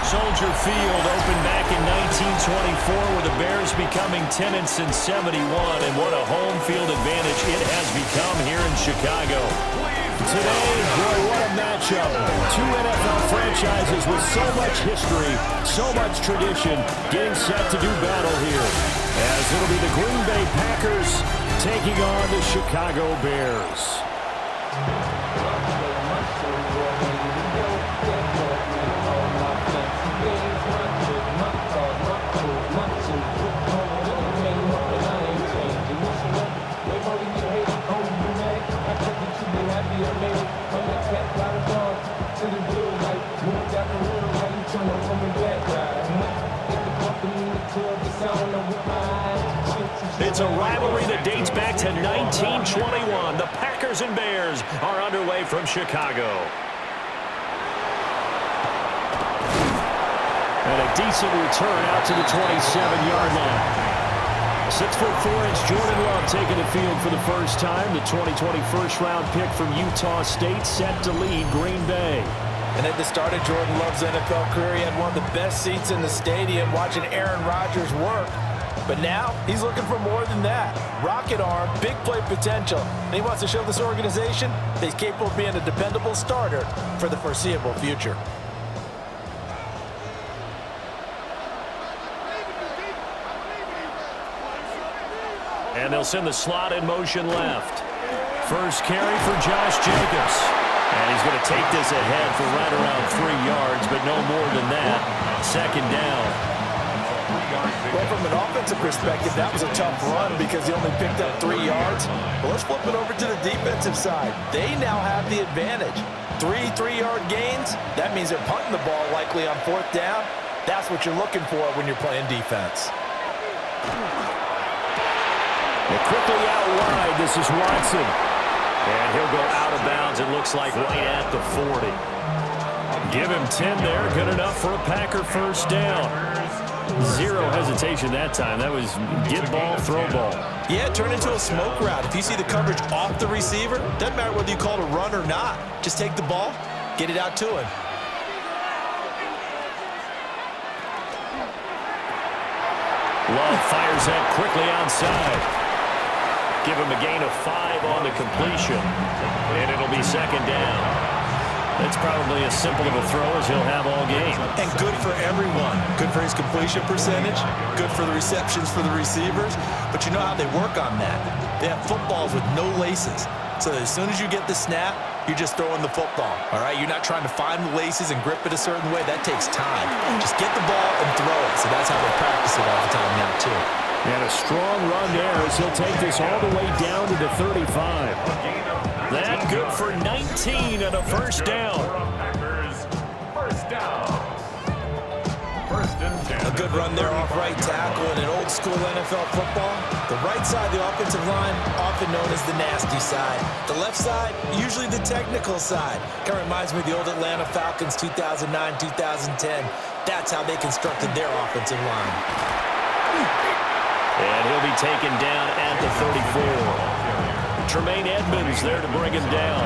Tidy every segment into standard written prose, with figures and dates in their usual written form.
Soldier Field opened back in 1924 with the Bears becoming tenants in 71, and what a home field advantage it has become here in Chicago. Today, boy, what a matchup. Two NFL franchises with so much history, so much tradition, getting set to do battle here. As it'll be the Green Bay Packers taking on the Chicago Bears. It's a rivalry that dates back to 1921. The Packers and Bears are underway from Chicago. And a decent return out to the 27-yard line. 6'4" Jordan Love taking the field for the first time. The 2020 first-round pick from Utah State set to lead Green Bay. And at the start of Jordan Love's NFL career, he had one of the best seats in the stadium watching Aaron Rodgers work. But now, he's looking for more than that. Rocket arm, big play potential. And he wants to show this organization that he's capable of being a dependable starter for the foreseeable future. And they'll send the slot in motion left. First carry for Josh Jacobs. And he's going to take this ahead for right around 3 yards, but no more than that. Second down. Well, from an offensive perspective, that was a tough run because he only picked up 3 yards. But let's flip it over to the defensive side. They now have the advantage. 3-3-yard gains, that means they're punting the ball likely on 4th down. That's what you're looking for when you're playing defense. And quickly out wide, this is Watson. And he'll go out of bounds, it looks like, right at the 40. Give him 10 there, good enough for a Packer first down. Zero hesitation that time. That was get ball, throw ball. Yeah, it turned into a smoke route. If you see the coverage off the receiver, doesn't matter whether you call it a run or not. Just take the ball, get it out to him. Love fires that quickly outside. Give him a gain of 5 on the completion. And it'll be second down. That's probably as simple of a throw as he'll have all game. And good for everyone. Good for his completion percentage. Good for the receptions for the receivers. But you know how they work on that. They have footballs with no laces. So as soon as you get the snap, you're just throwing the football. All right? You're not trying to find the laces and grip it a certain way. That takes time. Just get the ball and throw it. So that's how they practice it all the time now, too. And a strong run there as he'll take this all the way down to the 35. That good for 19 and a first down. A good run there off right tackle in an old school NFL football. The right side of the offensive line, often known as the nasty side. The left side, usually the technical side. Kind of reminds me of the old Atlanta Falcons 2009, 2010. That's how they constructed their offensive line. And he'll be taken down at the 34. Tremaine Edmonds there to bring him down.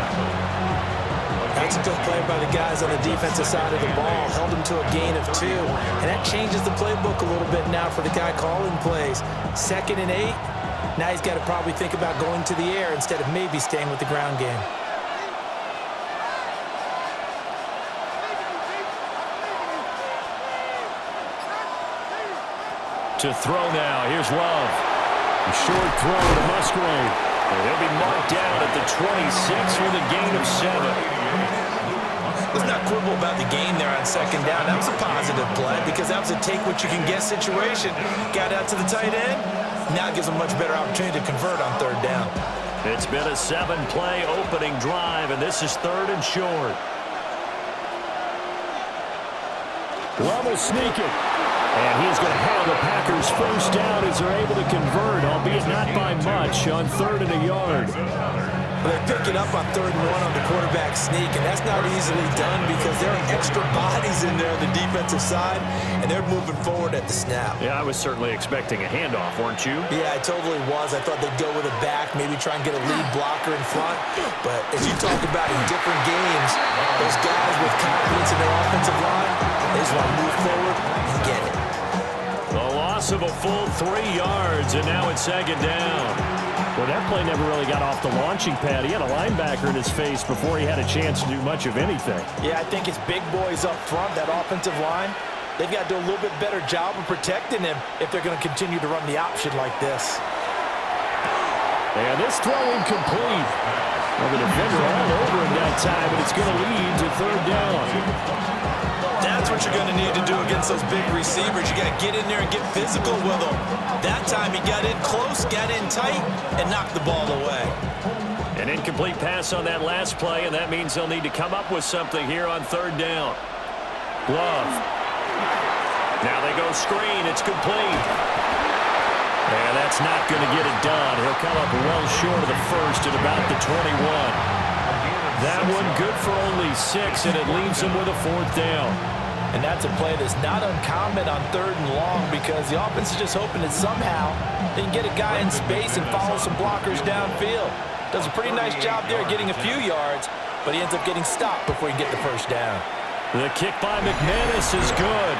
That's a good play by the guys on the defensive side of the ball. Held him to a gain of 2. And that changes the playbook a little bit now for the guy calling plays. 2nd and 8. Now he's got to probably think about going to the air instead of maybe staying with the ground game. To throw now. Here's Love. A short throw to Musgrave. And he'll be marked down at the 26 with a gain of 7. Let's not quibble about the gain there on 2nd down. That was a positive play because that was a take-what-you-can-get situation. Got out to the tight end. Now it gives him a much better opportunity to convert on 3rd down. It's been a 7-play opening drive, and this is 3rd and short. Love will sneak it. And he's going to have the Packers first down as they're able to convert, albeit not by much, on 3rd and a yard. They pick it up on 3rd and 1 on the quarterback sneak, and that's not easily done because there are extra bodies in there on the defensive side, and they're moving forward at the snap. Yeah, I was certainly expecting a handoff, weren't you? Yeah, I totally was. I thought they'd go with a back, maybe try and get a lead blocker in front. But as you talk about in different games, those guys with confidence in their offensive line, they just want to move of a full 3 yards, and now it's second down. Well, that play never really got off the launching pad. He had a linebacker in his face before he had a chance to do much of anything. Yeah, I think it's big boys up front, that offensive line. They've got to do a little bit better job of protecting him if they're going to continue to run the option like this. And this throw incomplete. Well, the defender all over him that time, and it's going to lead to third down. That's what you're going to need to do against those big receivers. You got to get in there and get physical with them. That time he got in close, got in tight, and knocked the ball away. An incomplete pass on that last play, and that means they'll need to come up with something here on third down. Glove. Now they go screen. It's complete. And that's not going to get it done. He'll come up well short of the first at about the 21. That one good for only 6, and it leaves him with a fourth down. And that's a play that's not uncommon on third and long because the offense is just hoping that somehow they can get a guy in space and follow some blockers downfield. Does a pretty nice job there getting a few yards, but he ends up getting stopped before he can get the first down. The kick by McManus is good.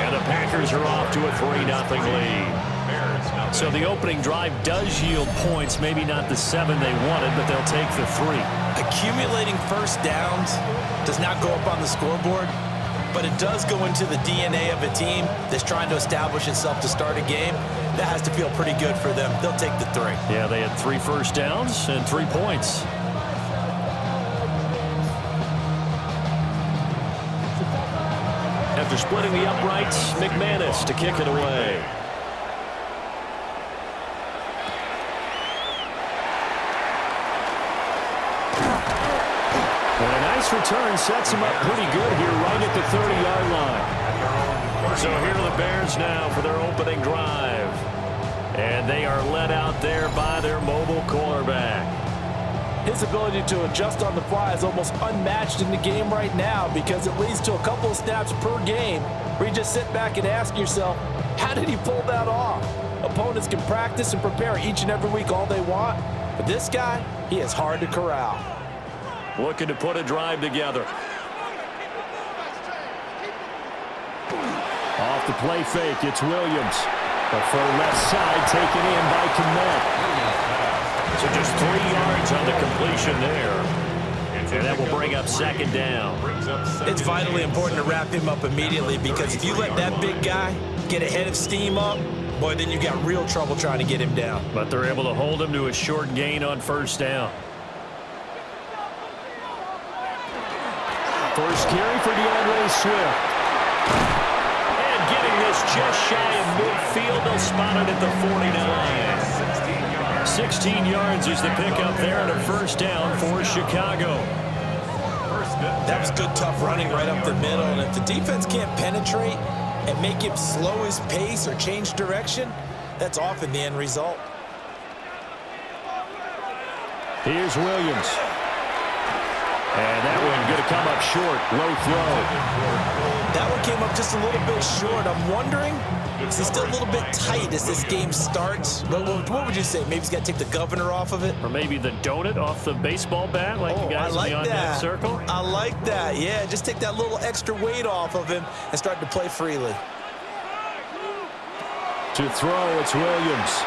And the Packers are off to a 3-0 lead. So the opening drive does yield points, maybe not the 7 they wanted, but they'll take the 3. Accumulating first downs does not go up on the scoreboard, but it does go into the DNA of a team that's trying to establish itself to start a game. That has to feel pretty good for them. They'll take the 3. Yeah, they had 3 first downs and 3 points. After splitting the uprights, McManus to kick it away. And a nice return sets him up pretty good here right at the 30-yard line. So here are the Bears now for their opening drive. And they are led out there by their mobile quarterback. His ability to adjust on the fly is almost unmatched in the game right now because it leads to a couple of snaps per game where you just sit back and ask yourself, how did he pull that off? Opponents can practice and prepare each and every week all they want, but this guy, he is hard to corral. Looking to put a drive together. Off the play fake, it's Williams. The far left side taken in by Kmet. So just 3 yards on the completion there. And that will bring up second down. It's vitally important to wrap him up immediately because if you let that big guy get ahead of steam up, boy, then you got real trouble trying to get him down. But they're able to hold him to a short gain on first down. First carry for DeAndre Swift. And getting this just shy of midfield, they'll spot it at the 49. 16 yards is the pickup there and a first down for Chicago. That was good, tough running right up the middle. And if the defense can't penetrate and make him slow his pace or change direction, that's often the end result. Here's Williams. And that one going to come up short. Low throw. That one came up just a little bit short. I'm wondering, is he still a little bit tight as this game starts? What would you say? Maybe he's got to take the governor off of it? Or maybe the donut off the baseball bat like the guys like in the on-deck circle? I like that. Yeah, just take that little extra weight off of him and start to play freely. To throw, it's Williams.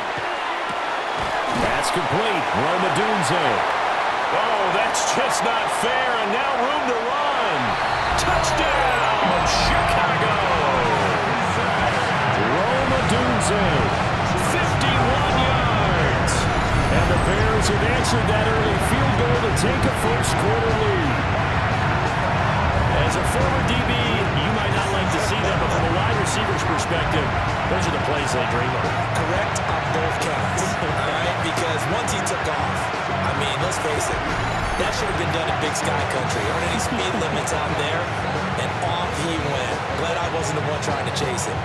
That's complete. Roma Dunze. Oh, that's just not fair, and now room to run. Touchdown, Chicago. Roma Dunze, 51 yards. And the Bears have answered that early field goal to take a first-quarter lead. As a former DB, you might not like to see that, but from a wide receiver's perspective, those are the plays they dream of. Correct on both counts, all right? Because once he took off, I mean, let's face it, that should have been done in Big Sky Country. Aren't any speed limits out there? And off he went. Glad I wasn't the one trying to chase him.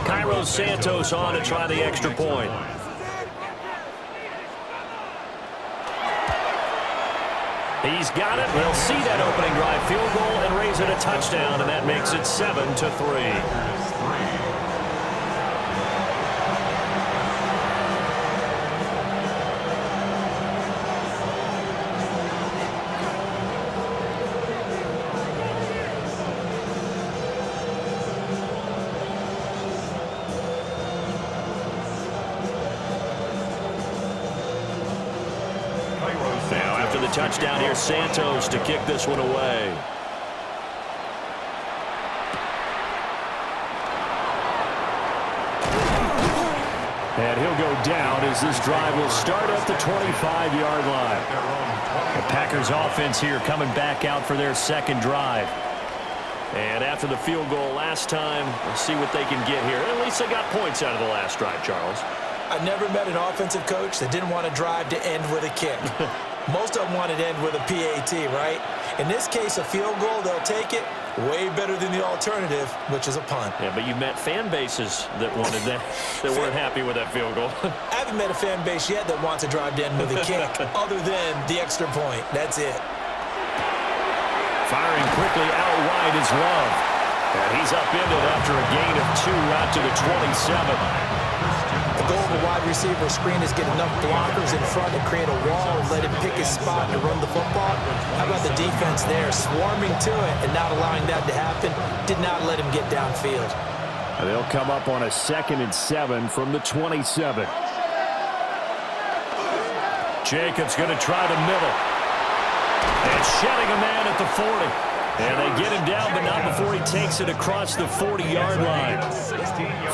Cairo Santos on to try the extra point. He's got it. They'll see that opening drive field goal and raise it a touchdown, and that makes it 7-3. after the touchdown. Here's Santos to kick this one away. And he'll go down as this drive will start at the 25-yard line. The Packers offense here coming back out for their second drive. And after the field goal last time, we'll see what they can get here. At least they got points out of the last drive, Charles. I never met an offensive coach that didn't want to drive to end with a kick. Most of them wanted to end with a PAT, right? In this case, a field goal, they'll take it. Way better than the alternative, which is a punt. Yeah, but you met fan bases that wanted that, that weren't happy with that field goal. I haven't met a fan base yet that wants to drive to end with a kick, other than the extra point. That's it. Firing quickly out wide is Love. And he's upended after a gain of 2 out to the 27. The goal of a wide receiver screen is get enough blockers in front to create a wall and let him pick his spot to run the football. How about the defense there, swarming to it and not allowing that to happen? Did not let him get downfield. They'll come up on a 2nd and 7 from the 27. Jacobs going to try the middle. And shedding a man at the 40. And they get him down, but not before he takes it across the 40-yard line.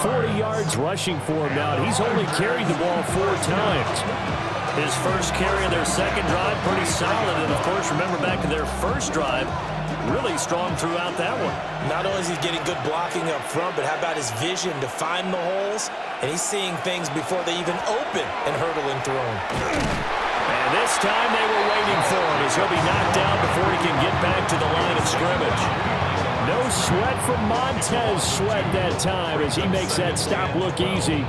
40 yards rushing for him now. He's only carried the ball 4 times. His first carry of their second drive, pretty solid. And, of course, remember back to their first drive, really strong throughout that one. Not only is he getting good blocking up front, but how about his vision to find the holes? And he's seeing things before they even open and hurdling through them. And this time they were waiting for him as he'll be knocked down before he can get back to the line of scrimmage. No sweat from Montez Sweat that time as he makes that stop look easy.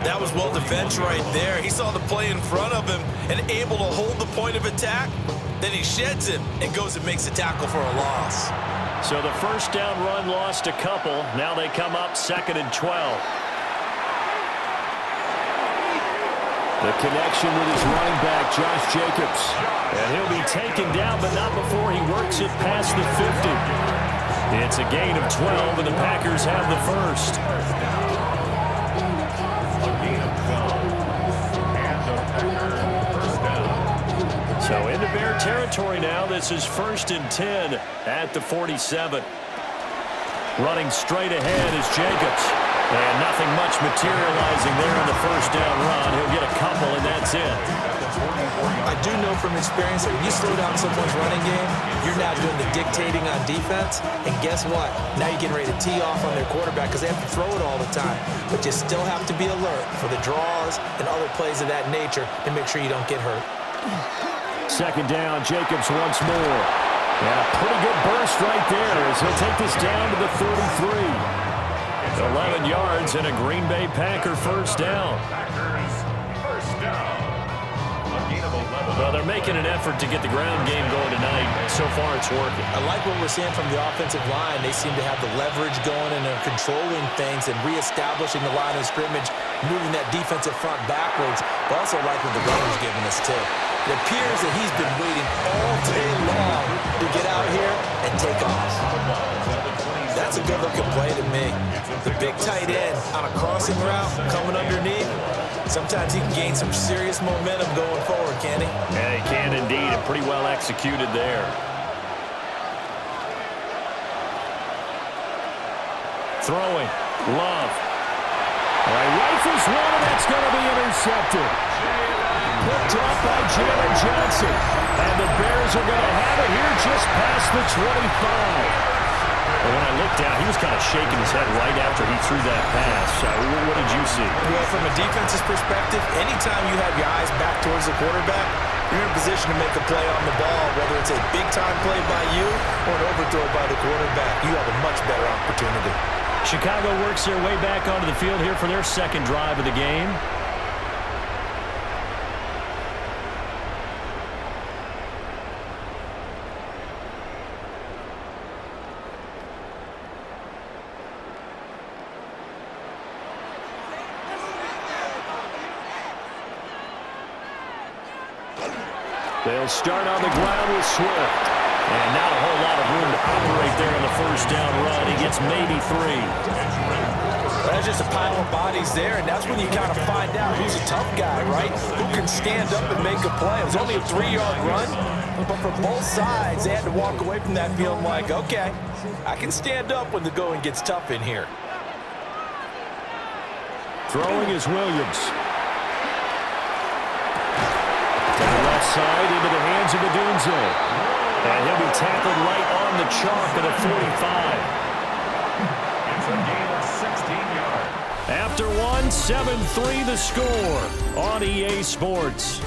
That was well defense right there. He saw the play in front of him and able to hold the point of attack. Then he sheds him and goes and makes a tackle for a loss. So the first down run lost a couple. Now they come up 2nd and 12. The connection with his running back, Josh Jacobs. And he'll be taken down, but not before he works it past the 50. It's a gain of 12, and the Packers have the first. So into Bear territory now. This is 1st and 10 at the 47. Running straight ahead is Jacobs. And nothing much materializing there on the first down run. He'll get a couple, and that's it. I do know from experience that when you slow down someone's running game, you're now doing the dictating on defense. And guess what? Now you're getting ready to tee off on their quarterback because they have to throw it all the time. But you still have to be alert for the draws and other plays of that nature to make sure you don't get hurt. 2nd down, Jacobs once more. And a pretty good burst right there as he'll take this down to the 33. 11 yards and a Green Bay Packer first down. Well, they're making an effort to get the ground game going tonight. So far, it's working. I like what we're seeing from the offensive line. They seem to have the leverage going and they're controlling things and reestablishing the line of scrimmage, moving that defensive front backwards. But also like what the runner's giving us, too. It appears that he's been waiting all day long to get out here and take off. That's a good-looking play to me. The big tight end on a crossing route coming underneath. Sometimes he can gain some serious momentum going forward, can he? Yeah, he can indeed, and pretty well executed there. Throwing. Love. All right, rifles one, and that's going to be intercepted. Picked up by Jalen Johnson. And the Bears are going to have it here just past the 25. Well, when I looked down, he was kind of shaking his head right after he threw that pass. What did you see? Well, from a defense's perspective, anytime you have your eyes back towards the quarterback, you're in a position to make a play on the ball, whether it's a big-time play by you or an overthrow by the quarterback. You have a much better opportunity. Chicago works their way back onto the field here for their second drive of the game. They'll start on the ground with Swift. And not a whole lot of room to operate there on the first down run. He gets maybe 3. That's just a pile of bodies there, and that's when you kind of find out who's a tough guy, right? Who can stand up and make a play. It was only a 3-yard run, but for both sides, they had to walk away from that feeling like, okay, I can stand up when the going gets tough in here. Throwing is Williams. To the left side, into the hands of Adunze. And he'll be tackled right on the chalk at a 45. It's a gain of 16 yards. After one, 7-3 the score on EA Sports.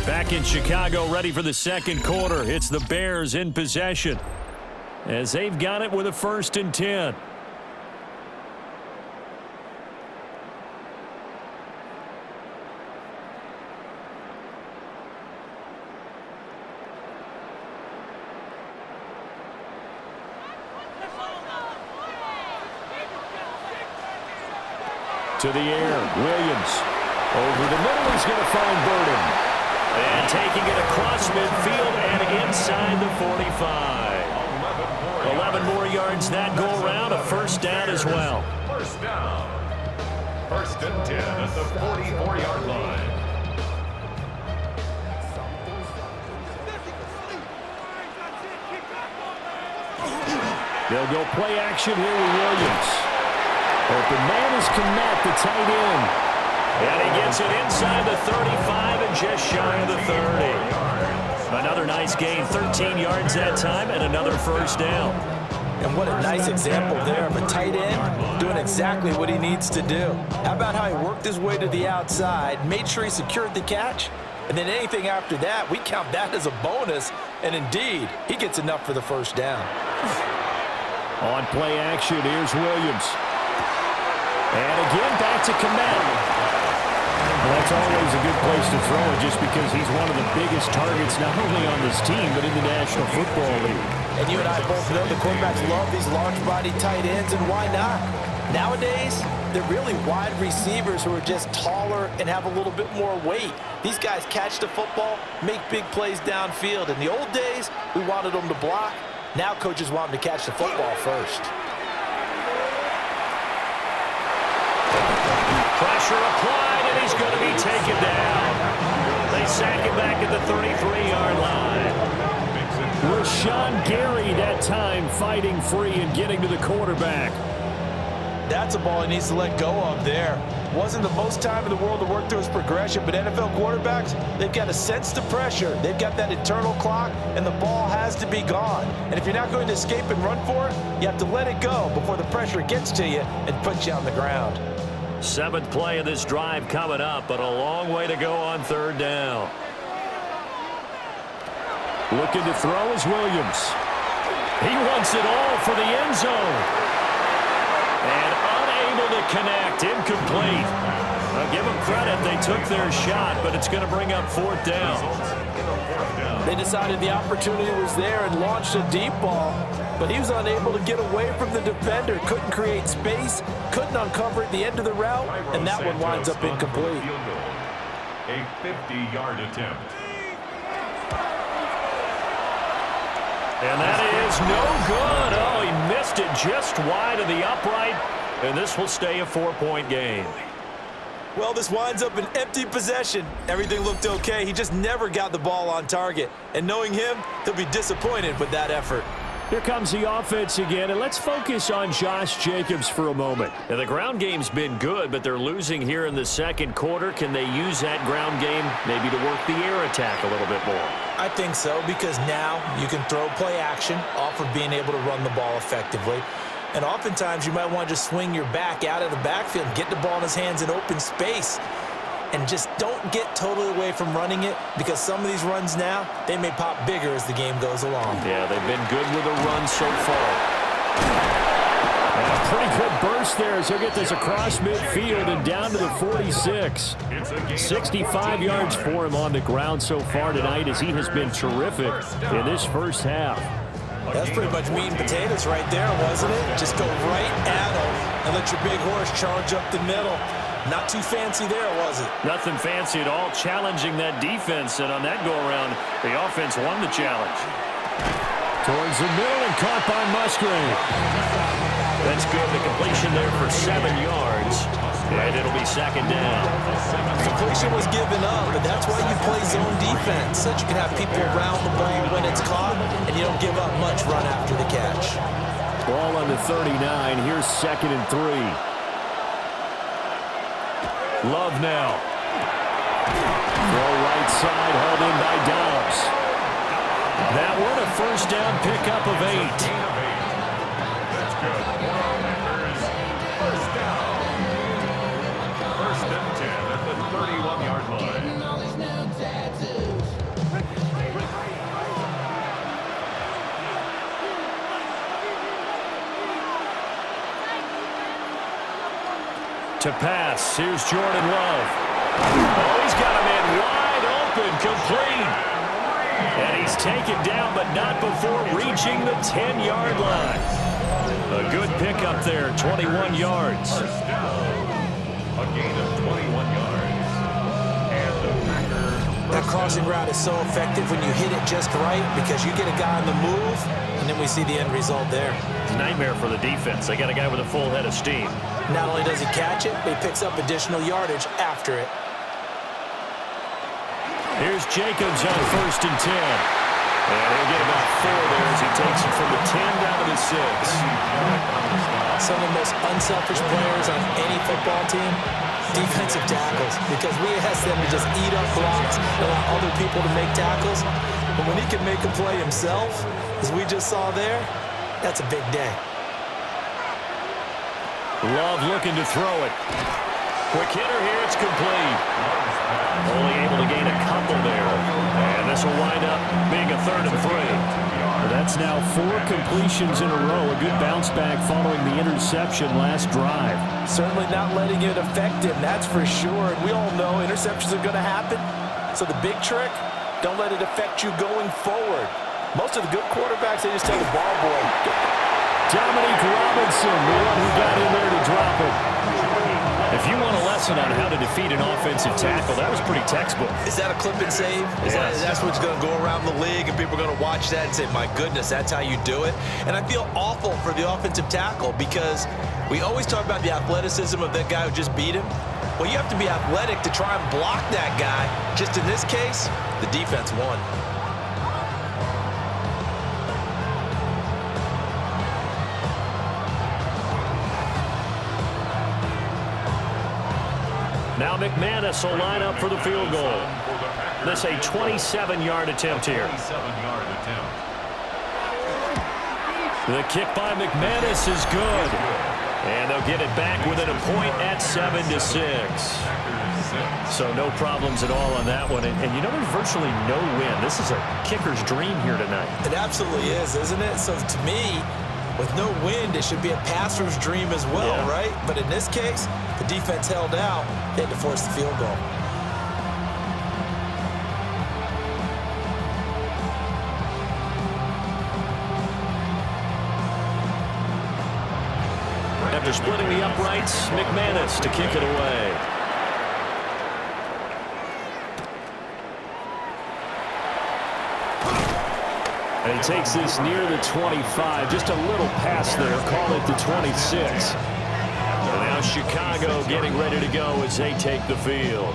Back in Chicago, ready for the second quarter. It's the Bears in possession as they've got it with a 1st and 10. To the air, Williams. Over the middle, he's going to find Burden. And taking it across midfield and inside the 45. 11 more yards that go around, a 1st down as well. First down. 1st and 10 at the 44-yard line. They'll go play action here with Williams. Open man is Kmet, the tight end. And he gets it inside the 35 and just shy of the 30. Another nice gain, 13 yards that time, and another 1st down. And what a nice example there of a tight end doing exactly what he needs to do. How about how he worked his way to the outside, made sure he secured the catch, and then anything after that, we count that as a bonus. And indeed, he gets enough for the 1st down. On play action, here's Williams. And again, back to Kmet. Well, that's always a good place to throw it just because he's one of the biggest targets not only on this team but in the National Football League. And you and I both know the quarterbacks love these large-body tight ends, and why not? Nowadays, they're really wide receivers who are just taller and have a little bit more weight. These guys catch the football, make big plays downfield. In the old days, we wanted them to block. Now coaches want them to catch the football first. Pressure applied, and he's going to be taken down. They sack him back at the 33-yard line. Rashawn Gary that time fighting free and getting to the quarterback. That's a ball he needs to let go of there. Wasn't the most time in the world to work through his progression, but NFL quarterbacks, they've got to sense the pressure. They've got that internal clock, and the ball has to be gone. And if you're not going to escape and run for it, you have to let it go before the pressure gets to you and puts you on the ground. 7th play of this drive coming up, but a long way to go on 3rd down. Looking to throw is Williams. He wants it all for the end zone. And unable to connect, incomplete. I'll give them credit, they took their shot, but it's going to bring up 4th down. They decided the opportunity was there and launched a deep ball, but he was unable to get away from the defender, couldn't create space, couldn't uncover at the end of the route, and that one winds up incomplete. A 50-yard attempt. And that is no good. Oh, he missed it just wide of the upright, and this will stay a 4-point game. Well, this winds up an empty possession. Everything looked okay. He just never got the ball on target. And knowing him, he'll be disappointed with that effort. Here comes the offense again, and let's focus on Josh Jacobs for a moment. Now, the ground game's been good, but they're losing here in the second quarter. Can they use that ground game maybe to work the air attack a little bit more? I think so, because now you can throw play action off of being able to run the ball effectively. And oftentimes you might want to just swing your back out of the backfield and get the ball in his hands in open space. And just don't get totally away from running it, because some of these runs now, they may pop bigger as the game goes along. Yeah, they've been good with a run so far. And a pretty good burst there as he'll get this across midfield and down to the 46. 65 yards for him on the ground so far tonight as he has been terrific in this first half. That's pretty much meat and potatoes right there, wasn't it? Just go right at him and let your big horse charge up the middle. Not too fancy there, was it? Nothing fancy at all, challenging that defense, and on that go-around, the offense won the challenge. Towards the middle and caught by Musgrave. That's good. The completion there for 7 yards, and it'll be second down. Completion was given up, but that's why you play zone defense, so that you can have people around the ball when it's caught, and you don't give up much run after the catch. Ball on the 39. Here's 2nd and 3. Love now. Throw right side, held in by Dobbs. That one a first down pickup of 8. That's good. First down. 1st and 10 at the 31-yard line. To pass, here's Jordan Love. Oh, he's got him in wide open, complete. And he's taken down, but not before reaching the 10-yard line. A good pickup there, 21 yards. First down. A gain of 21 yards. And the Packers. That crossing route is so effective when you hit it just right because you get a guy on the move, and then we see the end result there. It's a nightmare for the defense. They got a guy with a full head of steam. Not only does he catch it, but he picks up additional yardage after it. Here's Jacobs on 1st and 10. And he'll get about 4 there as he takes it from the 10 down to the 6. Some of the most unselfish players on any football team, defensive tackles, because we ask them to just eat up blocks and allow other people to make tackles. But when he can make a play himself, as we just saw there, that's a big day. Love looking to throw it. Quick hitter here, it's complete. Only able to gain a couple there. And this will wind up being a 3rd and 3. Well, that's now 4 completions in a row. A good bounce back following the interception last drive. Certainly not letting it affect him, that's for sure. And we all know interceptions are going to happen. So the big trick, don't let it affect you going forward. Most of the good quarterbacks, they just tell the ball boy. Dominique Robinson, the one who got in there to drop it. If you want a lesson on how to defeat an offensive tackle, that was pretty textbook. Is that a clip and save? That's what's going to go around the league, and people are going to watch that and say, my goodness, that's how you do it. And I feel awful for the offensive tackle because we always talk about the athleticism of that guy who just beat him. Well, you have to be athletic to try and block that guy. Just in this case, the defense won. Now McManus will line up for the field goal. This a 27-yard attempt here. 27-yard attempt. The kick by McManus is good. And they'll get it back within a point at 7-6. So no problems at all on that one. And you know, there's virtually no win. This is a kicker's dream here tonight. It absolutely is, isn't it? So to me, with no wind, it should be a passer's dream as well, Yeah. right? But in this case, the defense held out. They had to force the field goal. After splitting the uprights, McManus to kick it away. And he takes this near the 25. Just a little pass there. Call it the 26. And now Chicago getting ready to go as they take the field.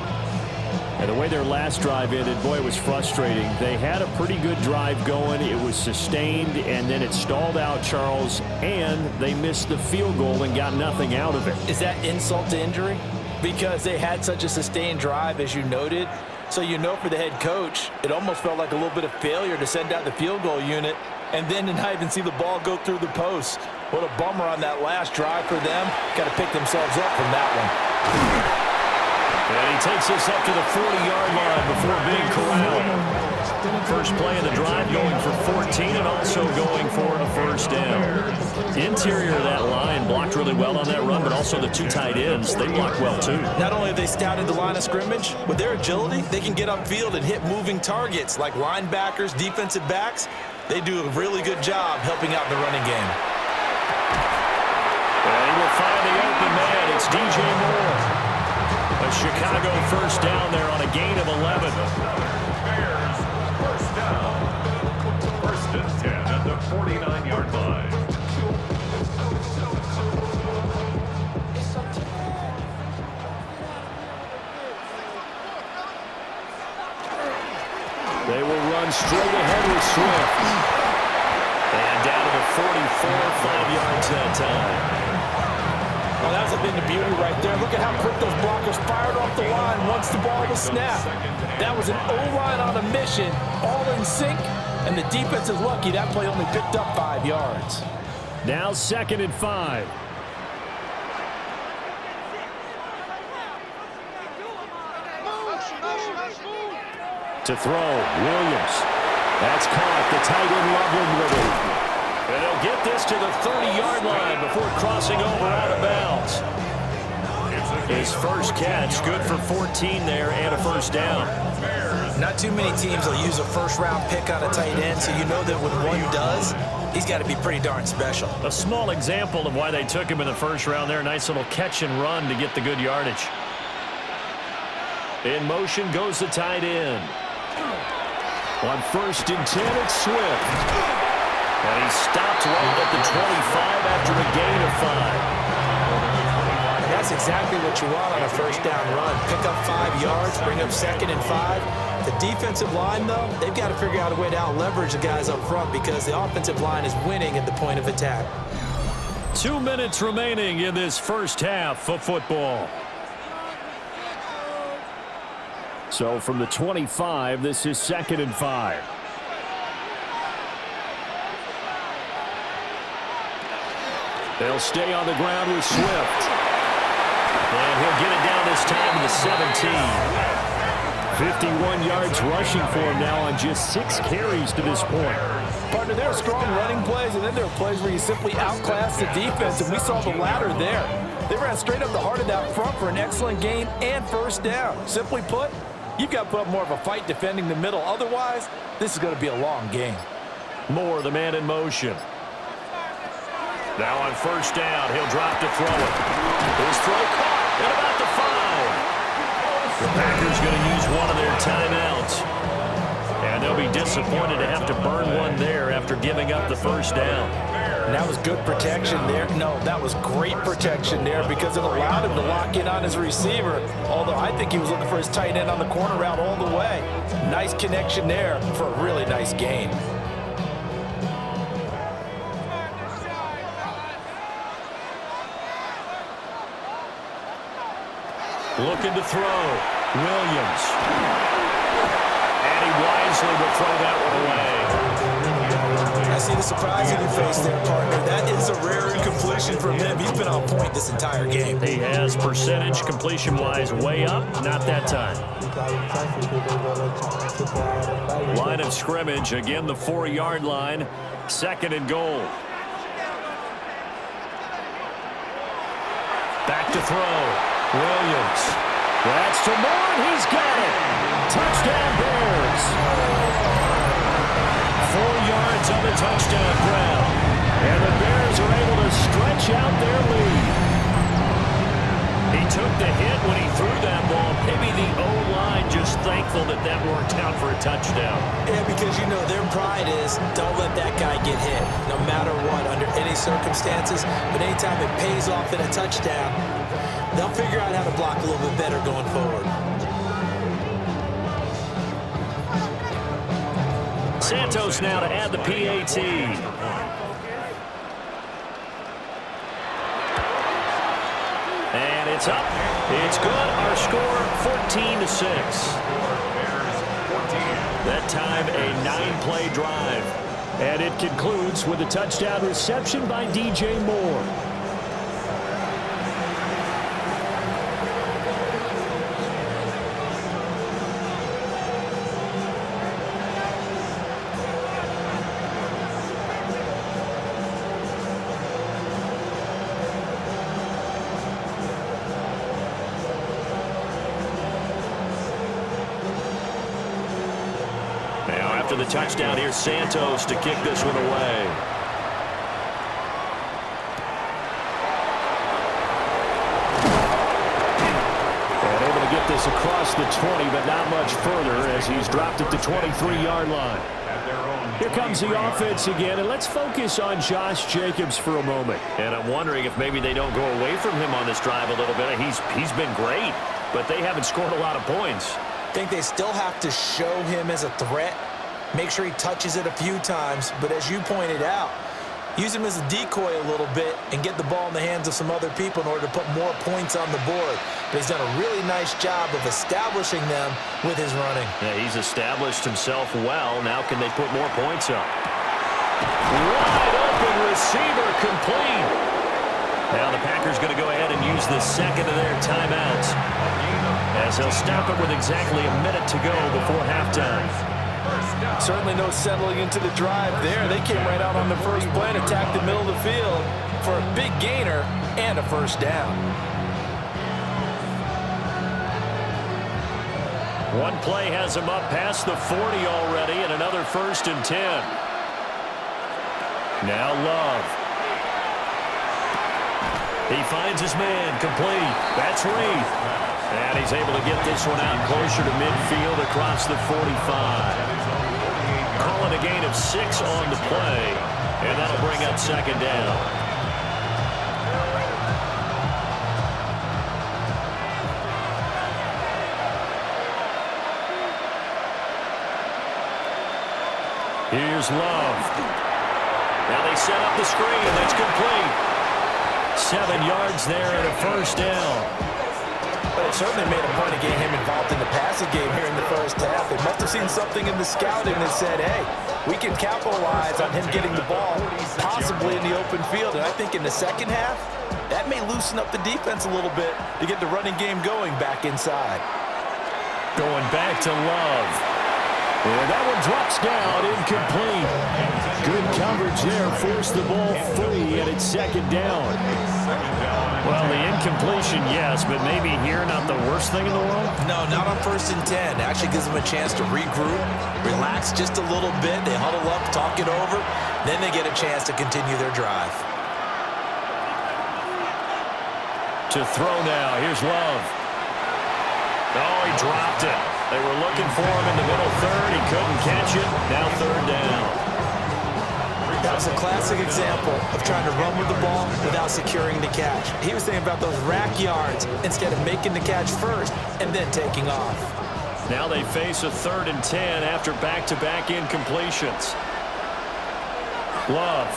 And the way their last drive ended, boy, it was frustrating. They had a pretty good drive going. It was sustained, and then it stalled out, Charles, and they missed the field goal and got nothing out of it. Is that insult to injury? Because they had such a sustained drive, as you noted. So you know for the head coach, it almost felt like a little bit of failure to send out the field goal unit and then to not even see the ball go through the post. What a bummer on that last drive for them. Got to pick themselves up from that one. And he takes this up to the 40-yard line before being corralled. First play of the drive going for 14 and also going for a first down. The interior of that line blocked really well on that run, but also the two tight ends, they blocked well too. Not only have they scouted the line of scrimmage, with their agility, they can get upfield and hit moving targets like linebackers, defensive backs. They do a really good job helping out the running game. And he will find the open man. It's DJ Moore. A Chicago first down there on a gain of 11. Bears, first down. First and 10 at the 49-yard line. They will run straight ahead with Swift. And down to the 44, 5 yards that time. Oh, that was a bit of beauty right there. Look at how quick those blockers fired off the line once the ball was snapped. That was an O-line on a mission, all in sync, and the defense is lucky that play only picked up 5 yards. Now 2nd and 5. To throw, Williams. That's caught. The tight end Loveland with it. And he'll get this to the 30-yard line before crossing over out of bounds. His first catch, good for 14 there and a first down. Not too many teams will use a first-round pick on a tight end, so you know that when one does, he's got to be pretty darn special. A small example of why they took him in the first round there. Nice little catch and run to get the good yardage. In motion goes the tight end. On 1st and 10, it's Swift. And he stopped right at the 25 after a gain of 5. That's exactly what you want on a first down run. Pick up 5 yards, bring up 2nd and 5. The defensive line, though, they've got to figure out a way to out-leverage the guys up front because the offensive line is winning at the point of attack. 2 minutes remaining in this first half of football. So from the 25, this is 2nd and 5. They'll stay on the ground with Swift. And he'll get it down this time to the 17. 51 yards rushing for him now on just 6 carries to this point. Partner, there are strong running plays, and then there are plays where you simply outclass the defense, and we saw the latter there. They ran straight up the heart of that front for an excellent gain and first down. Simply put, you've got to put up more of a fight defending the middle. Otherwise, this is going to be a long game. Moore, the man in motion. Now on first down, he'll drop to throw it. His throw caught at about the 5. The Packers going to use one of their timeouts. And they'll be disappointed to have to burn one there after giving up the first down. And that was good protection there. No, that was great protection there because it allowed him to lock in on his receiver. Although I think he was looking for his tight end on the corner route all the way. Nice connection there for a really nice gain. Looking to throw. Williams. And he wisely will throw that one away. I see the surprise in your face there, partner. That is a rare incompletion from him. He's been on point this entire game. He has percentage completion-wise way up. Not that time. Line of scrimmage. Again, the 4-yard line. 2nd and goal. Back to throw. Williams. That's to Moore, and he's got it. Touchdown, Bears. 4 yards on the touchdown grab. And the Bears are able to stretch out their lead. He took the hit when he threw that ball. Maybe the O-line just thankful that that worked out for a touchdown. Yeah, because, you know, their pride is don't let that guy get hit, no matter what, under any circumstances. But anytime it pays off in a touchdown, they'll figure out how to block a little bit better going forward. Santos now to add the PAT. And it's up. It's good. Our score, 14-6. That time, a 9-play drive. And it concludes with a touchdown reception by DJ Moore. after the touchdown. Here's Santos to kick this one away. And able to get this across the 20, but not much further as he's dropped it to 23-yard line. Here comes the offense again, and let's focus on Josh Jacobs for a moment. And I'm wondering if maybe they don't go away from him on this drive a little bit. He's been great, but they haven't scored a lot of points. I think they still have to show him as a threat, make sure he touches it a few times, but as you pointed out, use him as a decoy a little bit and get the ball in the hands of some other people in order to put more points on the board. But he's done a really nice job of establishing them with his running. Yeah, he's established himself well. Now can they put more points up? Wide open receiver complete. Now the Packers going to go ahead and use the second of their timeouts, as they'll stop it with exactly a minute to go before halftime. Certainly no settling into the drive there. They came right out on the first play and attacked the middle of the field for a big gainer and a first down. One play has him up past the 40 already, and another 1st and 10. Now Love. He finds his man, complete. That's Reed. And he's able to get this one out closer to midfield across the 45. Calling a gain of 6 on the play, and that'll bring up second down. Here's Love. Now they set up the screen. That's complete. 7 yards there and a first down. But it certainly made a point of getting him involved in the passing game here in the first half. They must have seen something in the scouting that said, hey, we can capitalize on him getting the ball, possibly in the open field. And I think in the second half, that may loosen up the defense a little bit to get the running game going back inside. Going back to Love. And that one drops down, incomplete. Good coverage there, forced the ball free, and it's second down. Well, the incompletion, yes, but maybe here not the worst thing in the world? No, not on 1st and 10. It actually gives them a chance to regroup, relax just a little bit. They huddle up, talk it over. Then they get a chance to continue their drive. To throw now. Here's Love. Oh, he dropped it. They were looking for him in the middle third. He couldn't catch it. Now 3rd down. That was a classic example of trying to run with the ball without securing the catch. He was thinking about those rack yards instead of making the catch first and then taking off. Now they face a 3rd and 10 after back-to-back incompletions. Love.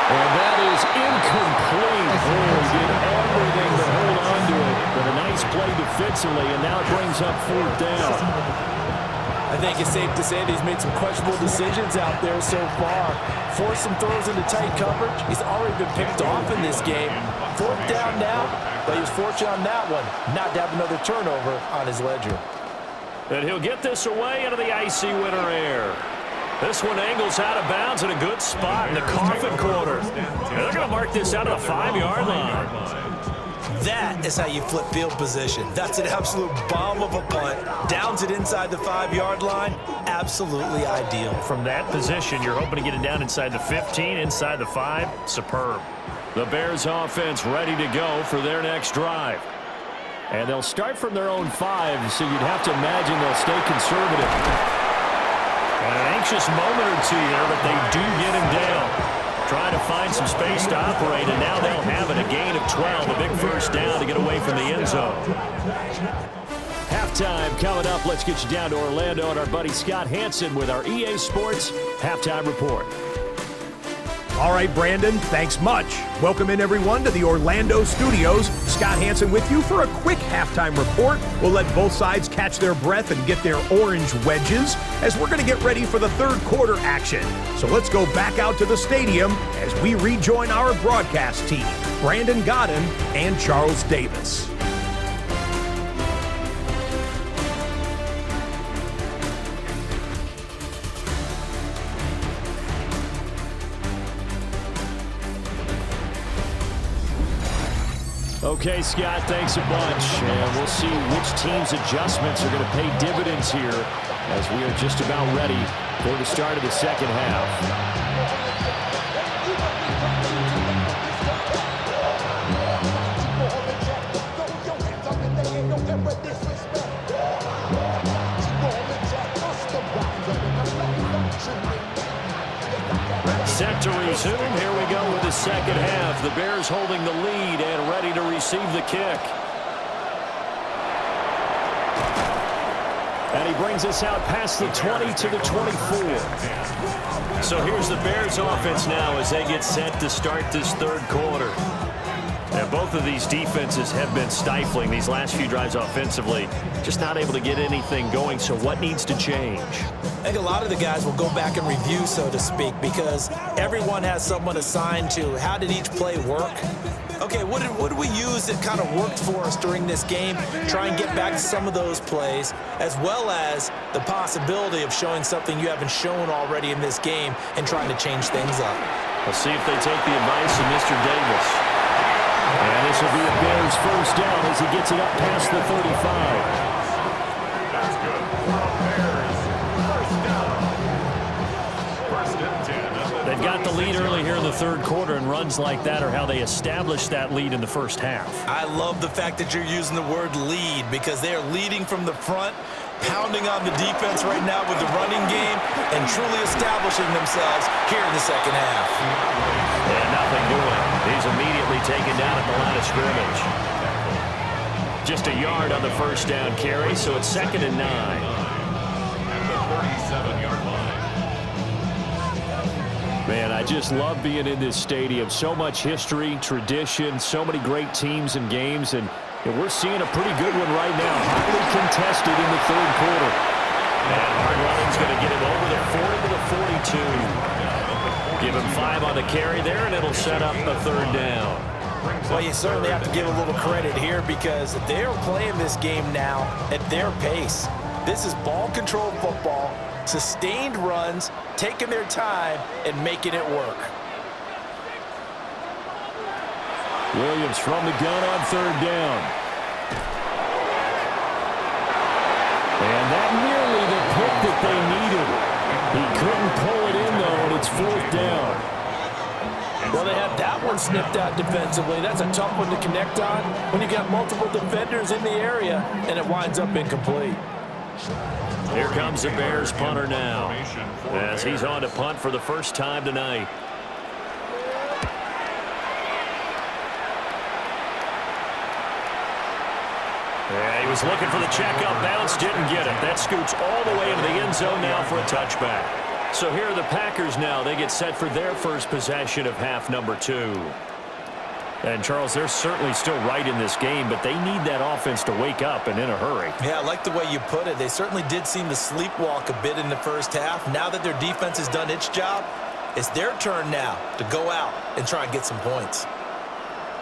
And that is incomplete. Oh, he did everything to hold on to it. But a nice play defensively, and now it brings up 4th down. I think it's safe to say that he's made some questionable decisions out there so far. Forced some throws into tight coverage. He's already been picked off in this game. 4th down now, but he was fortunate on that one not to have another turnover on his ledger. And he'll get this away into the icy winter air. This one angles out of bounds in a good spot in the coffin corner. And they're going to mark this out of the 5-yard line. That is how you flip field position. That's an absolute bomb of a punt. Downs it inside the 5-yard line. Absolutely ideal. From that position, you're hoping to get it down inside the 15, inside the 5. Superb. The Bears offense ready to go for their next drive. And they'll start from their own 5, so you'd have to imagine they'll stay conservative. And an anxious moment or two there, but they do get him down. Trying to find some space to operate, and now they'll have it. A gain of 12, a big first down to get away from the end zone. Halftime coming up. Let's get you down to Orlando and our buddy Scott Hansen with our EA Sports Halftime Report. All right, Brandon, thanks much. Welcome in, everyone, to the Orlando studios. Scott Hansen with you for a quick halftime report. We'll let both sides catch their breath and get their orange wedges as we're going to get ready for the third quarter action. So let's go back out to the stadium as we rejoin our broadcast team, Brandon Godden and Charles Davis. Okay, Scott, thanks a bunch. And we'll see which team's adjustments are going to pay dividends here as we are just about ready for the start of the second half. Set to resume. Here we go with the second half. The Bears holding the lead and ready to receive the kick. And he brings us out past the 20 to the 24. So here's the Bears offense now as they get set to start this third quarter. And both of these defenses have been stifling these last few drives offensively. Just not able to get anything going. So what needs to change? I think a lot of the guys will go back and review, so to speak, because everyone has someone assigned to how did each play work. Okay, what did we use that kind of worked for us during this game? Try and get back to some of those plays, as well as the possibility of showing something you haven't shown already in this game and trying to change things up. We'll see if they take the advice of Mr. Davis. And this will be a Bears first down as he gets it up past the 35. That's good. Bears, first down. First and 10. They've got the lead early here in the third quarter, and runs like that are how they establish that lead in the first half. I love the fact that you're using the word lead because they are leading from the front, pounding on the defense right now with the running game, and truly establishing themselves here in the second half. And nothing doing. He's immediately taken down at the line of scrimmage. Just a yard on the first down carry, so it's 2nd and 9. At the 37-yard line. Man, I just love being in this stadium. So much history, tradition, so many great teams and games, and we're seeing a pretty good one right now. Hotly contested in the third quarter. And hard running's going to get him over the 40 to the 42. Give him 5 on the carry there, and it'll set up a third down. Well, you certainly have to give a little credit here because they're playing this game now at their pace. This is ball control football, sustained runs, taking their time, and making it work. Williams from the gun on third down. And that nearly the pick that they needed. He couldn't pull it in, though, and it's 4th down. Well, they had that one snipped out defensively. That's a tough one to connect on when you got multiple defenders in the area, and it winds up incomplete. Here comes the Bears punter now, as he's on to punt for the first time tonight. Yeah, he was looking for the checkup bounce, didn't get it. That scoots all the way into the end zone now for a touchback. So here are the Packers now. They get set for their first possession of half number 2. And, Charles, they're certainly still right in this game, but they need that offense to wake up and in a hurry. Yeah, I like the way you put it. They certainly did seem to sleepwalk a bit in the first half. Now that their defense has done its job, it's their turn now to go out and try and get some points.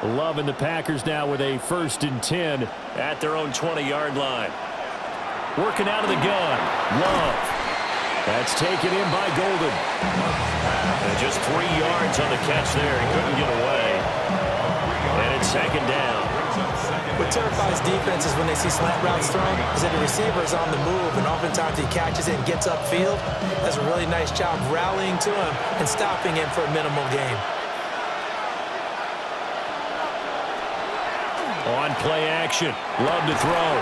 Loving the Packers now with a 1st and 10 at their own 20-yard line. Working out of the gun. Love. That's taken in by Golden. And just 3 yards on the catch there. He couldn't get away. And it's 2nd down. What terrifies defenses when they see slant routes thrown is that the receiver is on the move, and oftentimes he catches it and gets upfield. Does a really nice job rallying to him and stopping him for a minimal gain. On play action. Love to throw.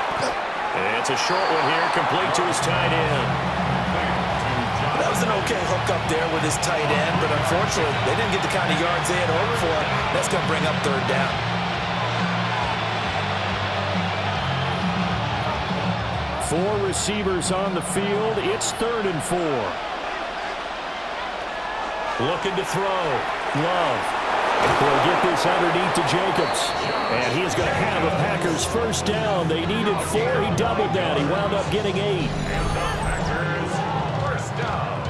And it's a short one here, complete to his tight end. That was an okay hook up there with his tight end, but unfortunately, they didn't get the kind of yards they had hoped for. That's going to bring up 3rd down. Four receivers on the field. It's 3rd and 4. Looking to throw. Love. Will get this underneath to Jacobs. And he is going to have a Packers first down. They needed 4. He doubled that. He wound up getting 8. Packers, first down.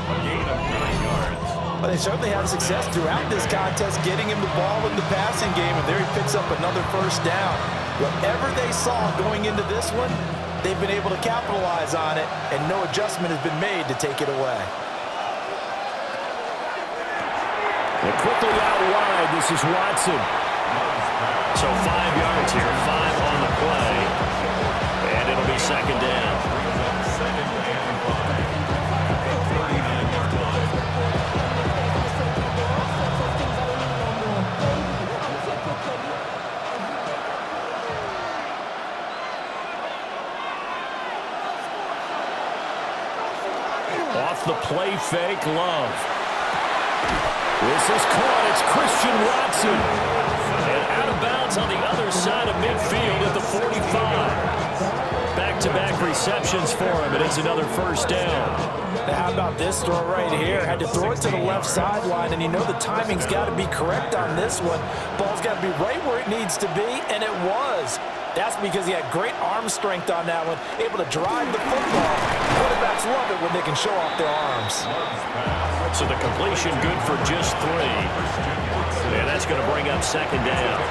A gain of 9 yards. Well, they certainly had success throughout this contest getting him the ball in the passing game, and there he picks up another first down. Whatever they saw going into this one, they've been able to capitalize on it, and no adjustment has been made to take it away. And quickly out wide, this is Watson. So 5 yards here, 5 on the play. And it'll be 2nd down. play fake. Love. This is caught. It's Christian Watson. And out of bounds on the other side of midfield at the 45. Back-to-back receptions for him. It is another first down. Now, how about this throw right here? Had to throw it to the left sideline, and you know the timing's got to be correct on this one. Ball's got to be right where it needs to be, and it was. That's because he had great arm strength on that one, able to drive the football. Quarterbacks love it when they can show off their arms. So the completion good for just 3. And that's going to bring up second down.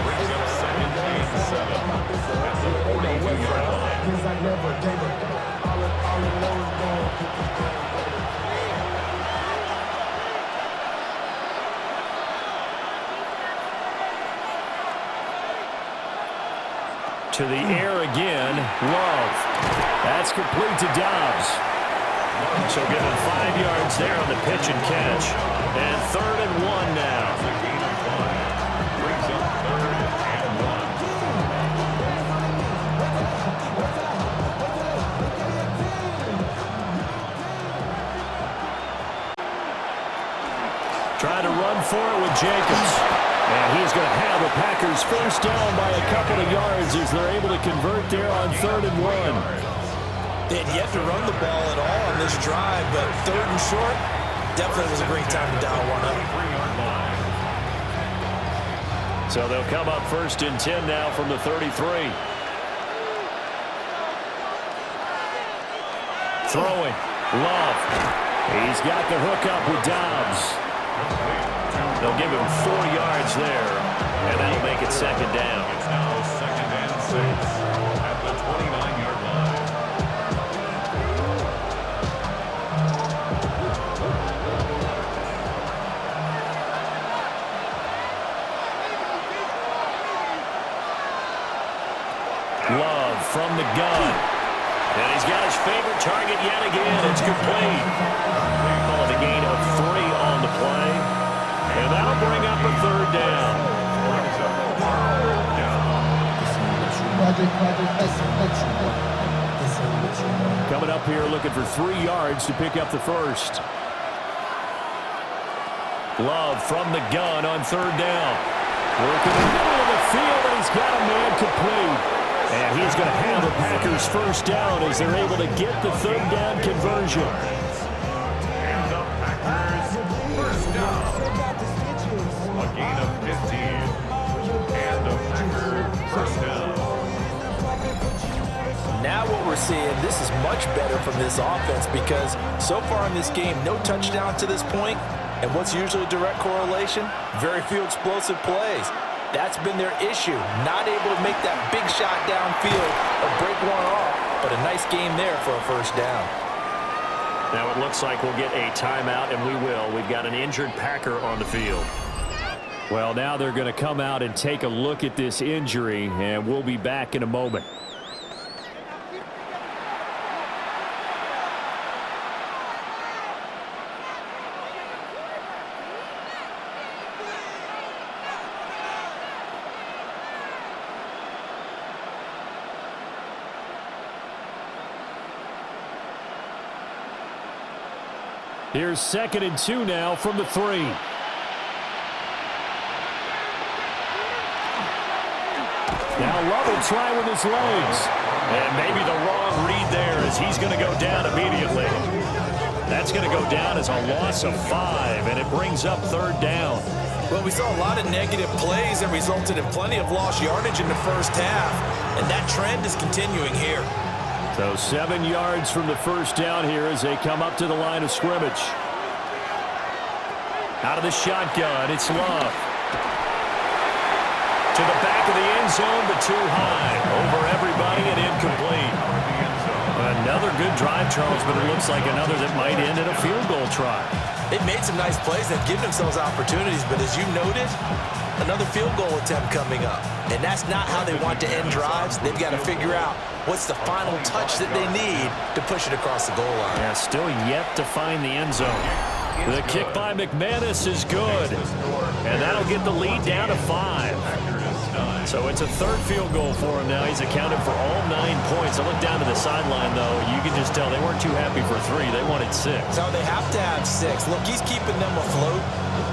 Brings up second and 7 at the 42-yard line. To the air again, Love. That's complete to Dobbs. So give him 5 yards there on the pitch and catch. And 3rd and 1 now. A gain of 5. Brings up 3rd and 1. Trying to run for it with Jacobs. And he's going to have the Packers first down by a couple of yards as they're able to convert there on 3rd and 1. They had yet to run the ball at all on this drive, but 3rd and short, definitely was a great time to dial one up. 3-yard line. So they'll come up 1st and 10 now from the 33. Throwing. Love. He's got the hook up with Dobbs. They'll give him 4 yards there, and that'll make it second down. It's now 2nd and 6 at the 29-yard line. Love from the gun. And he's got his favorite target yet again. It's complete. They call it a gain of 3 on the play. And that'll bring up a 3rd down. Coming up here looking for 3 yards to pick up the first. Love from the gun on 3rd down. Working in the middle of the field, and he's got a man complete. And he's going to have the Packers first down as they're able to get the 3rd down conversion. And the Packers first down. A gain of 15. And the Packers first down. Now what we're seeing, this is much better from this offense because so far in this game, no touchdown to this point. And what's usually a direct correlation? Very few explosive plays. That's been their issue, not able to make that big shot downfield or break one off, but a nice game there for a first down. Now it looks like we'll get a timeout, and we will. We've got an injured Packer on the field. Well, now they're going to come out and take a look at this injury, and we'll be back in a moment. Here's 2nd and 2 now from the 3. Now Love will try with his legs. And maybe the wrong read there as he's going to go down immediately. That's going to go down as a loss of 5, and it brings up 3rd down. Well, we saw a lot of negative plays that resulted in plenty of lost yardage in the first half, and that trend is continuing here. So 7 yards from the first down here as they come up to the line of scrimmage. Out of the shotgun, it's Love. To the back of the end zone, but too high. Over everybody and incomplete. Another good drive, Charles, but it looks like another that might end in a field goal try. They've made some nice plays. They've given themselves opportunities, but as you noted, another field goal attempt coming up. And that's not how they want to end drives. They've got to figure out what's the final touch that they need to push it across the goal line. Yeah, still yet to find the end zone. The kick by McManus is good. And that'll get the lead down to 5. So it's a third field goal for him now. He's accounted for all 9 points. I look down to the sideline, though. You can just tell they weren't too happy for 3. They wanted 6. No, they have to have 6. Look, he's keeping them afloat,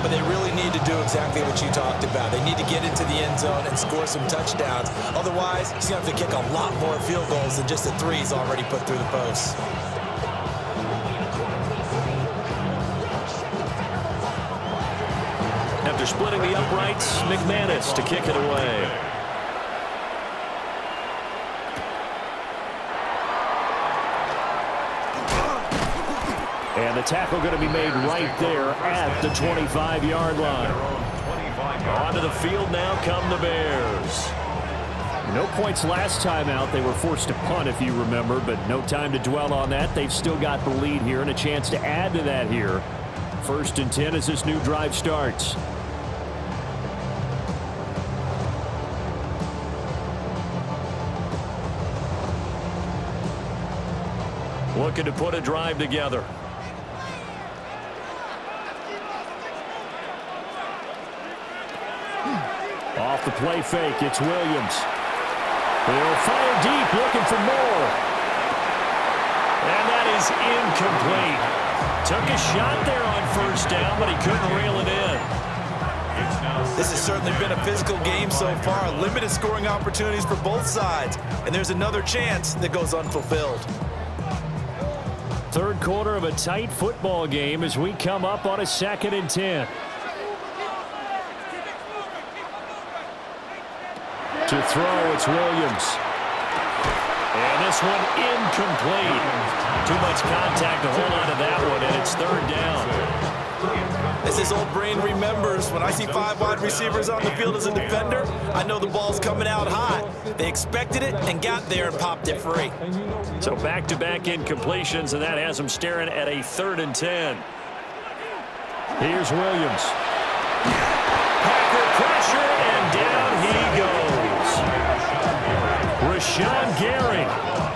but they really need to do exactly what you talked about. They need to get into the end zone and score some touchdowns. Otherwise, he's going to have to kick a lot more field goals than just the 3 he's already put through the posts. After splitting the uprights, McManus to kick it away. And the tackle going to be made right there at the 25-yard line. Onto the field now come the Bears. No points last time out. They were forced to punt, if you remember, but no time to dwell on that. They've still got the lead here and a chance to add to that here. 1st and 10 as this new drive starts. Looking to put a drive together. Off the play fake, it's Williams. They'll fire deep, looking for more. And that is incomplete. Took a shot there on 1st down, but he couldn't reel it in. This has certainly been a physical game so far. Limited scoring opportunities for both sides. And there's another chance that goes unfulfilled. Third quarter of a tight football game as we come up on a 2nd and 10. To throw, it's Williams. And this one incomplete. Too much contact to hold on to that one, and it's 3rd down. As this old brain remembers, when I see 5 wide receivers on the field as a defender, I know the ball's coming out hot. They expected it and got there and popped it free. So back-to-back incompletions, and that has them staring at a 3rd and 10. Here's Williams. Packer pressure, and down he goes. Rashawn Gary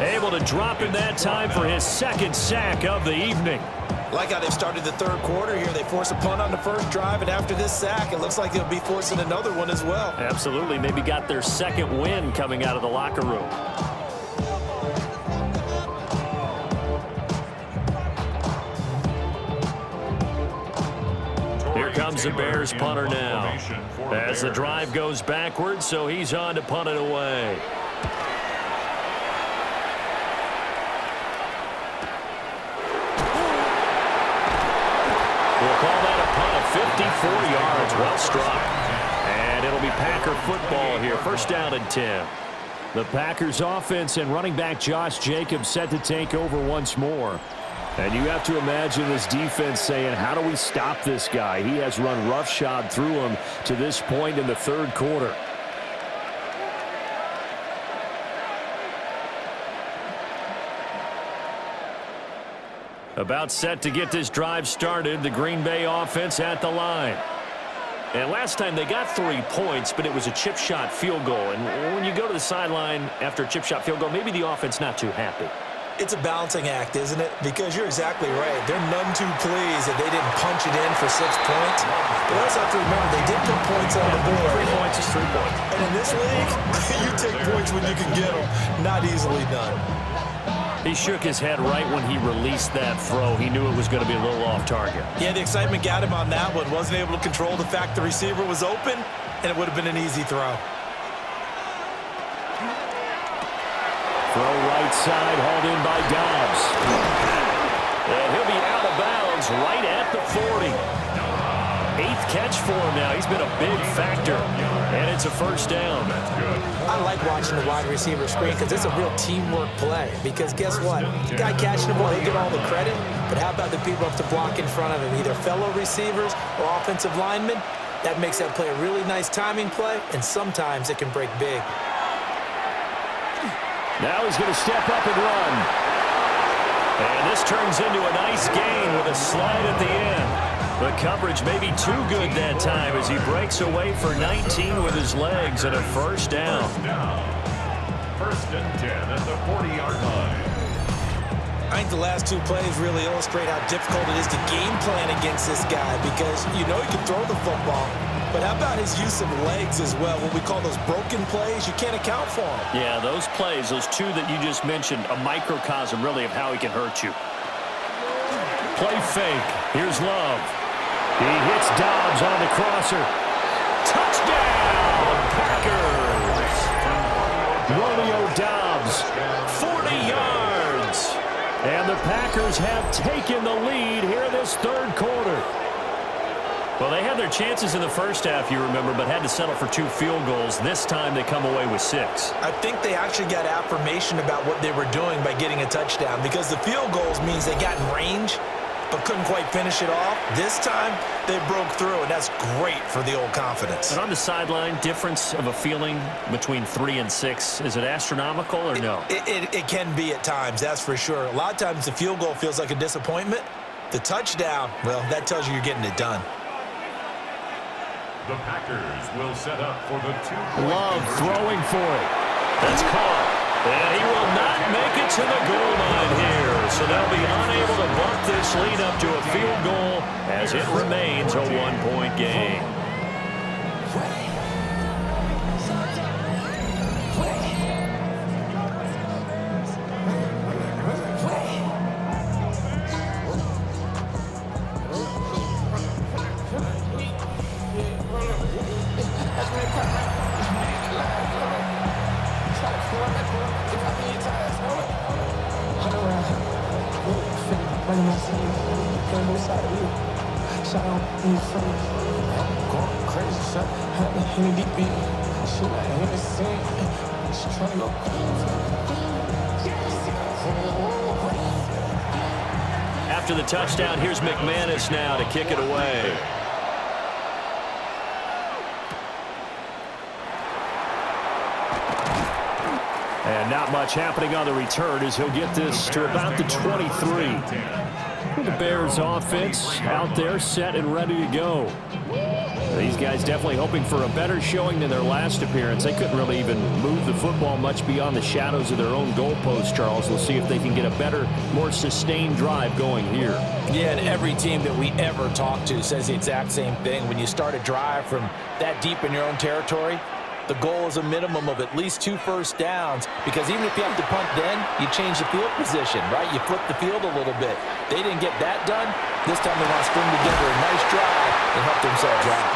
able to drop in that time for his 2nd sack of the evening. Like how they've started the 3rd quarter here. They force a punt on the 1st drive, and after this sack, it looks like they'll be forcing another one as well. Absolutely. Maybe got their 2nd win coming out of the locker room. Here comes the Bears punter now. As the drive goes backwards, so he's on to punt it away. We'll call that a punt of 54 yards. Well struck. And it'll be Packer football here. 1st down and 10. The Packers offense and running back Josh Jacobs set to take over once more. And you have to imagine this defense saying, how do we stop this guy? He has run roughshod through him to this point in the 3rd quarter. About set to get this drive started, the Green Bay offense at the line. And last time they got 3 points, but it was a chip shot field goal. And when you go to the sideline after a chip shot field goal, maybe the offense not too happy. It's a balancing act, isn't it? Because you're exactly right. They're none too pleased that they didn't punch it in for 6 points. But also have to remember, they did put points on the board. 3 points is 3 points. And in this league, you take points when you can get them. Not easily done. He shook his head right when he released that throw. He knew it was going to be a little off target. Yeah, the excitement got him on that one. Wasn't able to control the fact the receiver was open, and it would have been an easy throw. Throw right side, hauled in by Dobbs. And he'll be out of bounds right at the 40. 8th catch for him now. He's been a big factor. And it's a 1st down. I like watching the wide receiver screen because it's a real teamwork play. Because guess what? The guy catching the ball, he'll get all the credit. But how about the people up to block in front of him? Either fellow receivers or offensive linemen. That makes that play a really nice timing play. And sometimes it can break big. Now he's going to step up and run. And this turns into a nice gain with a slide at the end. The coverage may be too good that time as he breaks away for 19 with his legs and a 1st down. 1st and 10 at the 40-yard line. I think the last 2 plays really illustrate how difficult it is to game plan against this guy because you know he can throw the football, But how about his use of legs as well? What we call those broken plays, you can't account for them. Yeah, those plays, those two that you just mentioned, a microcosm really of how he can hurt you. Play fake. Here's Love. He hits Dobbs on the crosser. Touchdown, Packers! Romeo Dobbs, 40 yards. And the Packers have taken the lead here in this third quarter. Well, they had their chances in the first half, you remember, but had to settle for 2 field goals. This time they come away with 6. I think they actually got affirmation about what they were doing by getting a touchdown, because the field goals means they got in range but couldn't quite finish it off. This time they broke through, and that's great for the old confidence. And on the sideline, difference of a feeling between 3 and 6, is it astronomical or no? It can be at times, that's for sure. A lot of times the field goal feels like a disappointment. The touchdown, well, that tells you you're getting it done. The Packers will set up for the 2-point Love throwing for it. That's caught. And he will not make it to the goal line here. So they'll be unable to bump this lead up to a field goal as it remains a 1-point game. After the touchdown, here's McManus now to kick it away. And not much happening on the return as he'll get this to about the 23. The Bears offense out there set and ready to go. These guys definitely hoping for a better showing than their last appearance. They couldn't really even move the football much beyond the shadows of their own goalpost, Charles. We'll see if they can get a better, more sustained drive going here. Yeah, and every team that we ever talk to says the exact same thing. When you start a drive from that deep in your own territory, the goal is a minimum of at least 2 first downs, because even if you have to punt then, you change the field position, right? You flip the field a little bit. They didn't get that done. This time they want to string together a nice drive and help themselves out.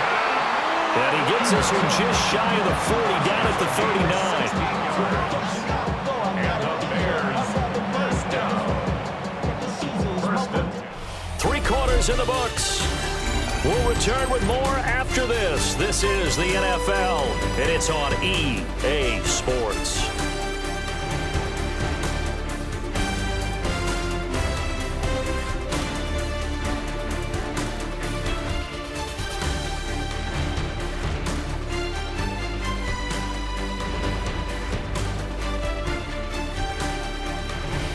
And he gets this one just shy of the 40, down at the 39. And the Bears, first down. First and 3 quarters in the books. We'll return with more after this. This is the NFL, and it's on EA Sports.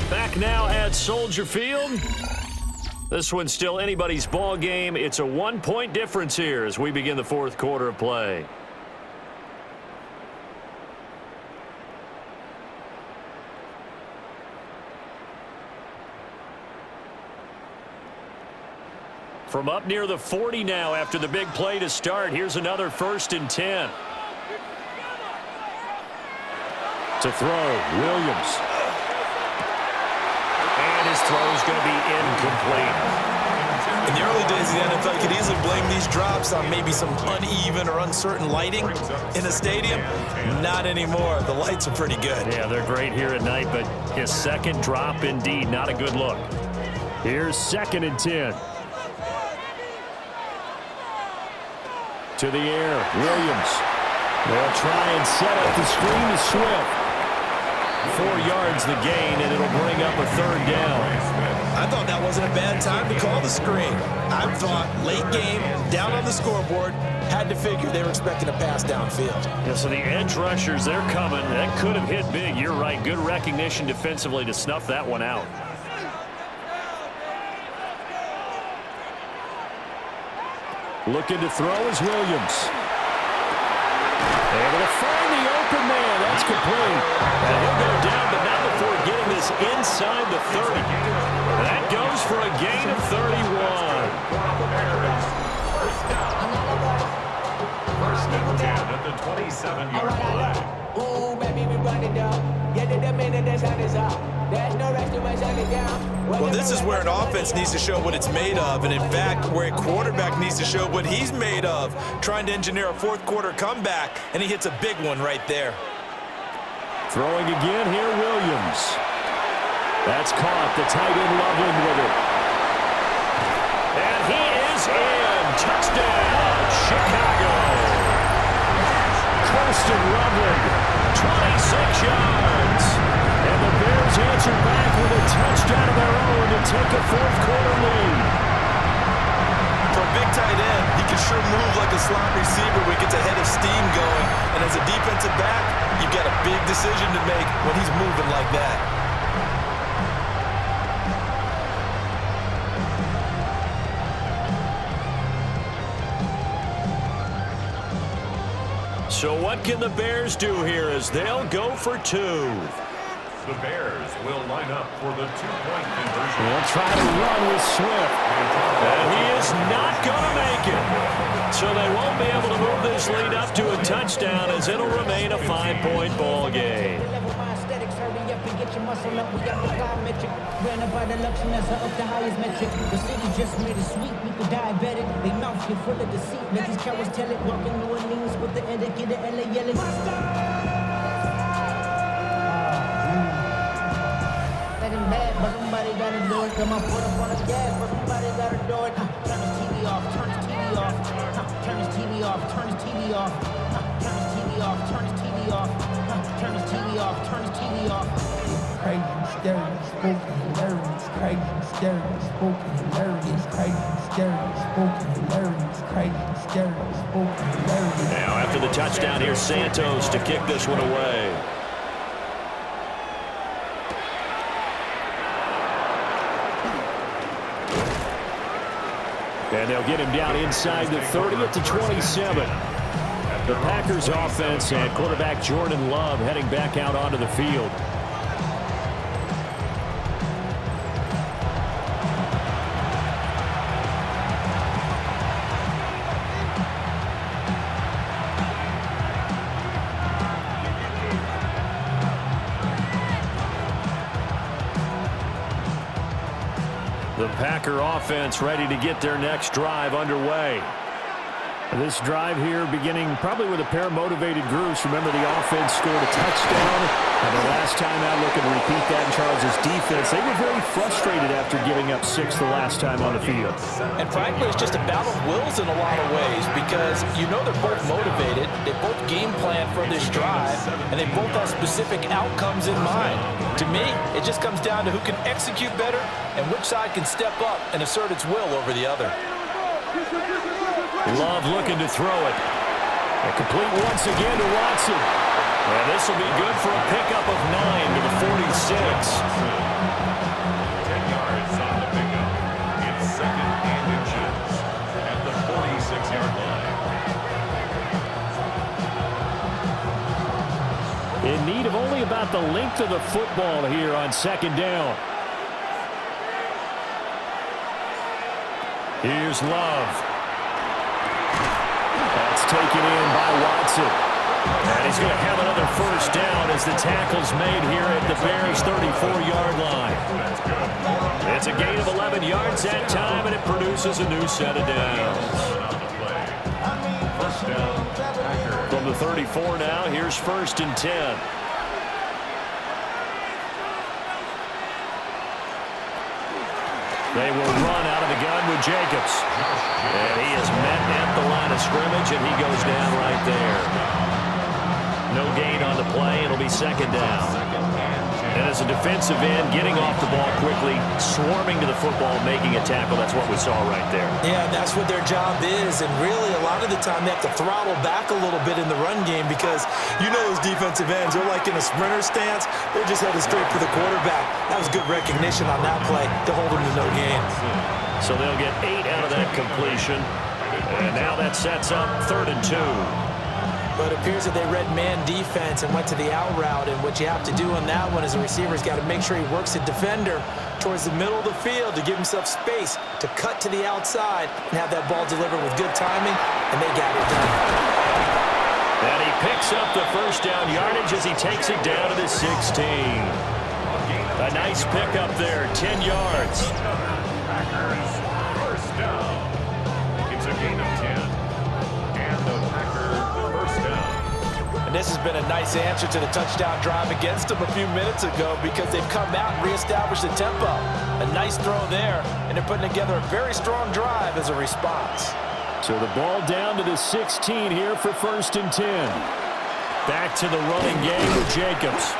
Back now at Soldier Field. This one's still anybody's ball game. It's a 1-point difference here as we begin the 4th quarter of play. From up near the 40 now after the big play to start. Here's another 1st and 10. To throw, Williams. And his throw is going to be incomplete. In the early days of the NFL, you could easily blame these drops on maybe some uneven or uncertain lighting in a stadium. Not anymore. The lights are pretty good. Yeah, they're great here at night, but his second drop, indeed, not a good look. Here's 2nd and 10. To the air, Williams. They'll try and set up the screen to Swift. 4 yards the gain, and it'll bring up a 3rd down. I thought that wasn't a bad time to call the screen. I thought late game, down on the scoreboard, had to figure they were expecting a pass downfield. Yeah, so the edge rushers, they're coming. That could have hit big. You're right. Good recognition defensively to snuff that one out. Looking to throw is Williams. Able to find the open man. That's complete. And he'll go down, but not before getting this inside the 30. That goes for a gain of 31. 47-yard line. Ooh, baby, we run it down. Get to the minute the sun is up. There's no rest to my sun it down. Well, this is where an offense needs to show what it's made of, and in fact, where a quarterback needs to show what he's made of, trying to engineer a fourth-quarter comeback, and he hits a big one right there. Throwing again here, Williams. That's caught. The tight end Loveland with it. And he is in. Touchdown, Chicago. Kirsten Loveland, 26 yards. And the Bears answer back with a touchdown of their own to take a fourth-quarter lead. For a big tight end, he can sure move like a slot receiver when he gets a head of steam going. And as a defensive back, you've got a big decision to make when he's moving like that. So what can the Bears do here as they'll go for two? The Bears will line up for the two-point conversion. They'll try to run with Swift. And he is not going to make it. So they won't be able to move this lead up to a touchdown as it'll remain a 5-point ball game. Ran up by the luxury, that's up the highest metric. The city just made it sweet, people diabetic. They mouth get full of deceit. Make these cowards tell it. Walking New Orleans with the etiquette, the LA yelling. Let him bad, but somebody gotta do it. Come on, put up on the gas, but somebody gotta do it. Turn his TV off, turn his TV off. Turn his TV off, turn his TV off. Turn his TV off, turn his TV off. Turn his TV off, turn his TV off. Crazy, scary, spooky, hilarious. Crazy, scary, spooky, hilarious. Crazy, scary, spooky, hilarious. Crazy, scary, spooky, hilarious. Now after the touchdown, here's Santos to kick this one away. And they'll get him down inside the 30 at the 27. The Packers offense and quarterback Jordan Love heading back out onto the field. The Packer offense ready to get their next drive underway. This drive here beginning probably with a pair of motivated groups. Remember, the offense scored a touchdown. And the last time out, looking to repeat that in Charles' defense. They were very frustrated after giving up 6 the last time on the field. And frankly, it's just a battle of wills in a lot of ways because you know they're both motivated. They both game plan for this drive, and they both have specific outcomes in mind. To me, it just comes down to who can execute better and which side can step up and assert its will over the other. Love looking to throw it. A complete once again to Watson. And this will be good for a pickup of 9 to the 46. 10 yards on the pickup. It's second and inches at the 46-yard line. In need of only about the length of the football here on second down. Here's Love. That's taken in by Watson. And he's going to have another first down as the tackle's made here at the Bears' 34-yard line. It's a gain of 11 yards that time, and it produces a new set of downs. First down, Packers. From the 34 now, here's first and 10. They will run out of the gun with Jacobs. And he is met at the line of scrimmage, and he goes down right there. No gain on the play. It'll be second down. And as a defensive end, getting off the ball quickly, swarming to the football, making a tackle, that's what we saw right there. Yeah, that's what their job is, and really a lot of the time they have to throttle back a little bit in the run game because you know those defensive ends, they're like in a sprinter stance, they're just headed straight for the quarterback. That was good recognition on that play to hold them to no gain. So they'll get 8 out of that completion, and now that sets up 3rd and 2. But it appears that they read man defense and went to the out route, and what you have to do on that one is the receiver's got to make sure he works the defender towards the middle of the field to give himself space to cut to the outside and have that ball delivered with good timing, and they got it done. And he picks up the first down yardage as he takes it down to the 16. A nice pickup there, 10 yards. Packers first down. It's a gain of 10. And the Packers first down. And this has been a nice answer to the touchdown drive against them a few minutes ago because they've come out and reestablished the tempo. A nice throw there, and they're putting together a very strong drive as a response. So the ball down to the 16 here for 1st and 10. Back to the running game with Jacobs.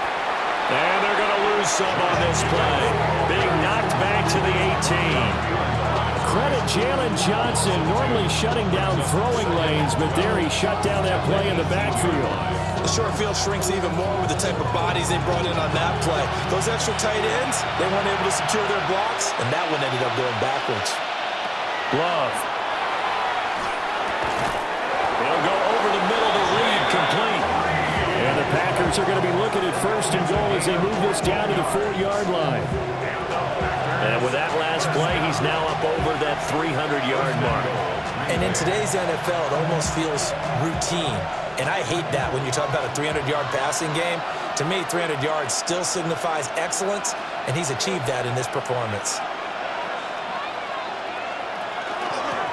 And they're going to lose some on this play. Being knocked back to the 18. Credit Jalen Johnson, normally shutting down throwing lanes, but there he shut down that play in the backfield. The short field shrinks even more with the type of bodies they brought in on that play. Those extra tight ends, they weren't able to secure their blocks, and that one ended up going backwards. Love. They'll go over the middle to Reed, complete. And the Packers are going to be looking at 1st and goal as they move this down to the 4-yard line. And with that last play, he's now up over that 300-yard mark. And in today's NFL, it almost feels routine. And I hate that when you talk about a 300-yard passing game. To me, 300 yards still signifies excellence, and he's achieved that in this performance.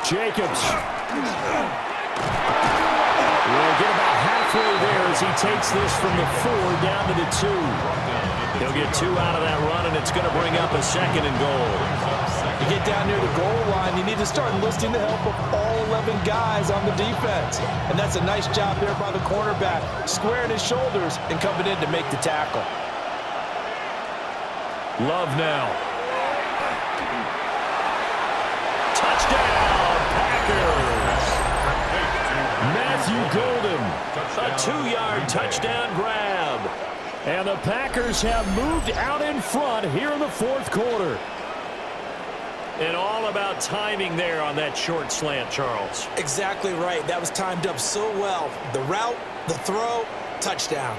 Jacobs. We'll get about halfway there as he takes this from the 4 down to the 2. He'll get 2 out of that run, and it's going to bring up a 2nd and goal. You get down near the goal line, you need to start enlisting the help of all 11 guys on the defense. And that's a nice job there by the cornerback, squaring his shoulders and coming in to make the tackle. Love now. Touchdown, Packers. Matthew Golden. A 2-yard touchdown grab. And the Packers have moved out in front here in the 4th quarter. And all about timing there on that short slant, Charles. Exactly right. That was timed up so well. The route, the throw, touchdown.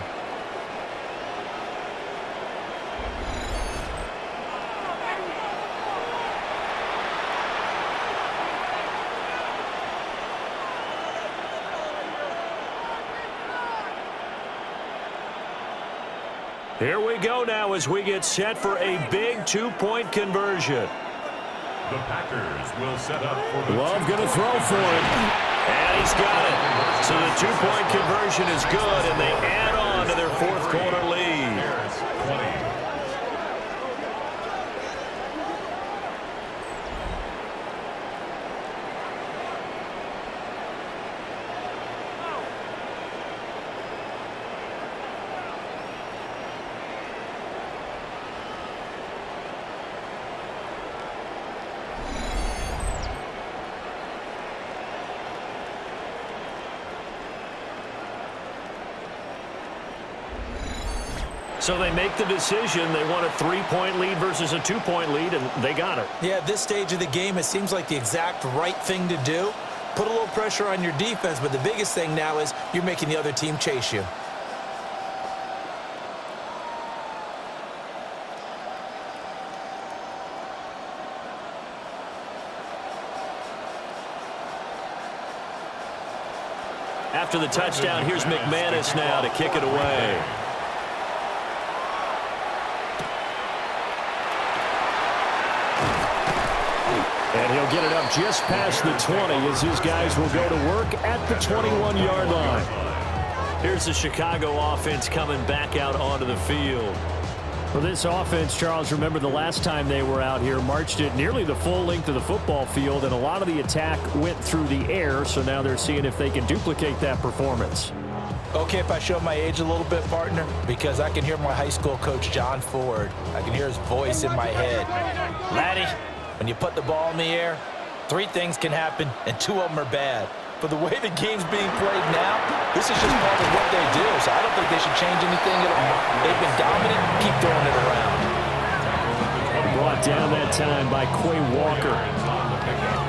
Here we go now as we get set for a big 2-point conversion. The Packers will set up for the Love going to throw for it. And he's got it. So the 2-point conversion is good, and they add on to their 4th quarter lead. Bears 20. So they make the decision. They want a 3-point lead versus a 2-point lead, and they got it. Yeah, at this stage of the game, it seems like the exact right thing to do. Put a little pressure on your defense, but the biggest thing now is you're making the other team chase you. After the touchdown, here's McManus now to kick it away. And he'll get it up just past the 20 as his guys will go to work at the 21-yard line. Here's the Chicago offense coming back out onto the field. For this offense, Charles, remember the last time they were out here, marched it nearly the full length of the football field, and a lot of the attack went through the air, so now they're seeing if they can duplicate that performance. Okay, if I show my age a little bit, partner, because I can hear my high school coach, John Ford. I can hear his voice in my head. Laddie, when you put the ball in the air, 3 things can happen, and 2 of them are bad. But the way the game's being played now, this is just part of what they do. So I don't think they should change anything at all. They've been dominant. Keep throwing it around. Brought down that time by Quay Walker.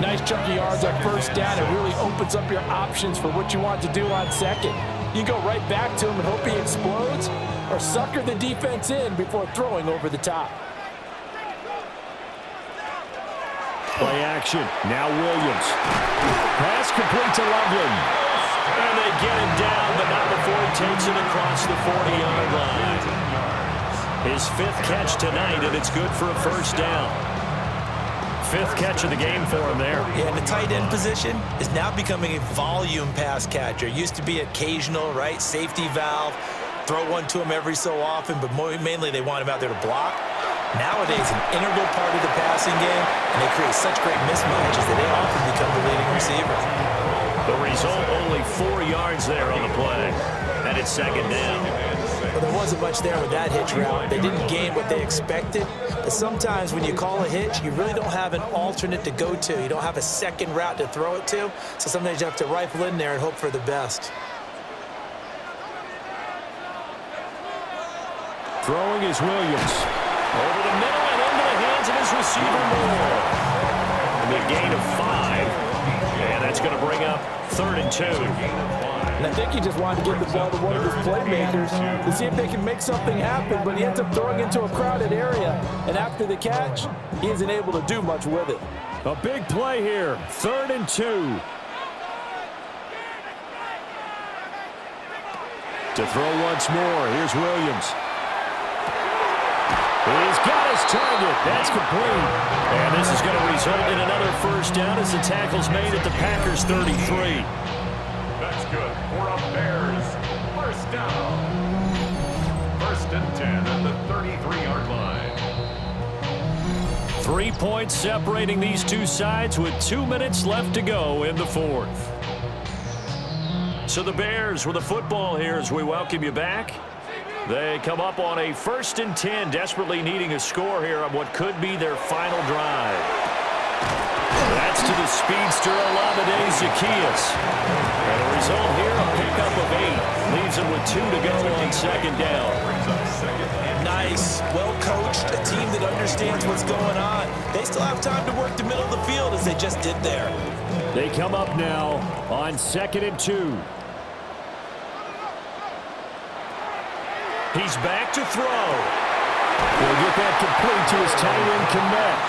Nice chunky yards on 1st down. It really opens up your options for what you want to do on 2nd. You can go right back to him and hope he explodes, or sucker the defense in before throwing over the top. Play action. Now Williams. Pass complete to Loveland. And they get him down, but takes it across the 40-yard line. His 5th catch tonight, and it's good for a first down. 5th catch of the game for him there. Yeah, and the tight end position is now becoming a volume pass catcher. Used to be occasional, right? Safety valve. Throw one to him every so often, but mainly they want him out there to block. Nowadays, an integral part of the passing game, and they create such great mismatches that they often become the leading receiver. The result, only 4 yards there on the play, and it's 2nd down. Well, there wasn't much there with that hitch route. They didn't gain what they expected, but sometimes when you call a hitch, you really don't have an alternate to go to. You don't have a second route to throw it to, so sometimes you have to rifle in there and hope for the best. Throwing is Williams. Over the middle and into the hands of his receiver, Moore. And a gain of 5. And that's going to bring up 3rd and 2. And I think he just wanted to get the ball to one of his playmakers to see if they can make something happen, but he ends up throwing into a crowded area. And after the catch, he isn't able to do much with it. A big play here. 3rd and 2. To throw once more, here's Williams. He's got his target. That's complete. And this is going to result in another first down as the tackle's made at the Packers' 33. That's good for a Bears first down. 1st and 10 at the 33-yard line. 3 points separating these two sides with 2 minutes left to go in the 4th. So the Bears with the football here as we welcome you back. They come up on a 1st and 10, desperately needing a score here on what could be their final drive. That's to the speedster Olamide Zaccheaus. And a result here, a pickup of 8. Leaves him with 2 to go on 2nd down. Nice, well-coached, a team that understands what's going on. They still have time to work the middle of the field as they just did there. They come up now on 2nd and 2. He's back to throw. He'll get that complete to his tight end, Kmet.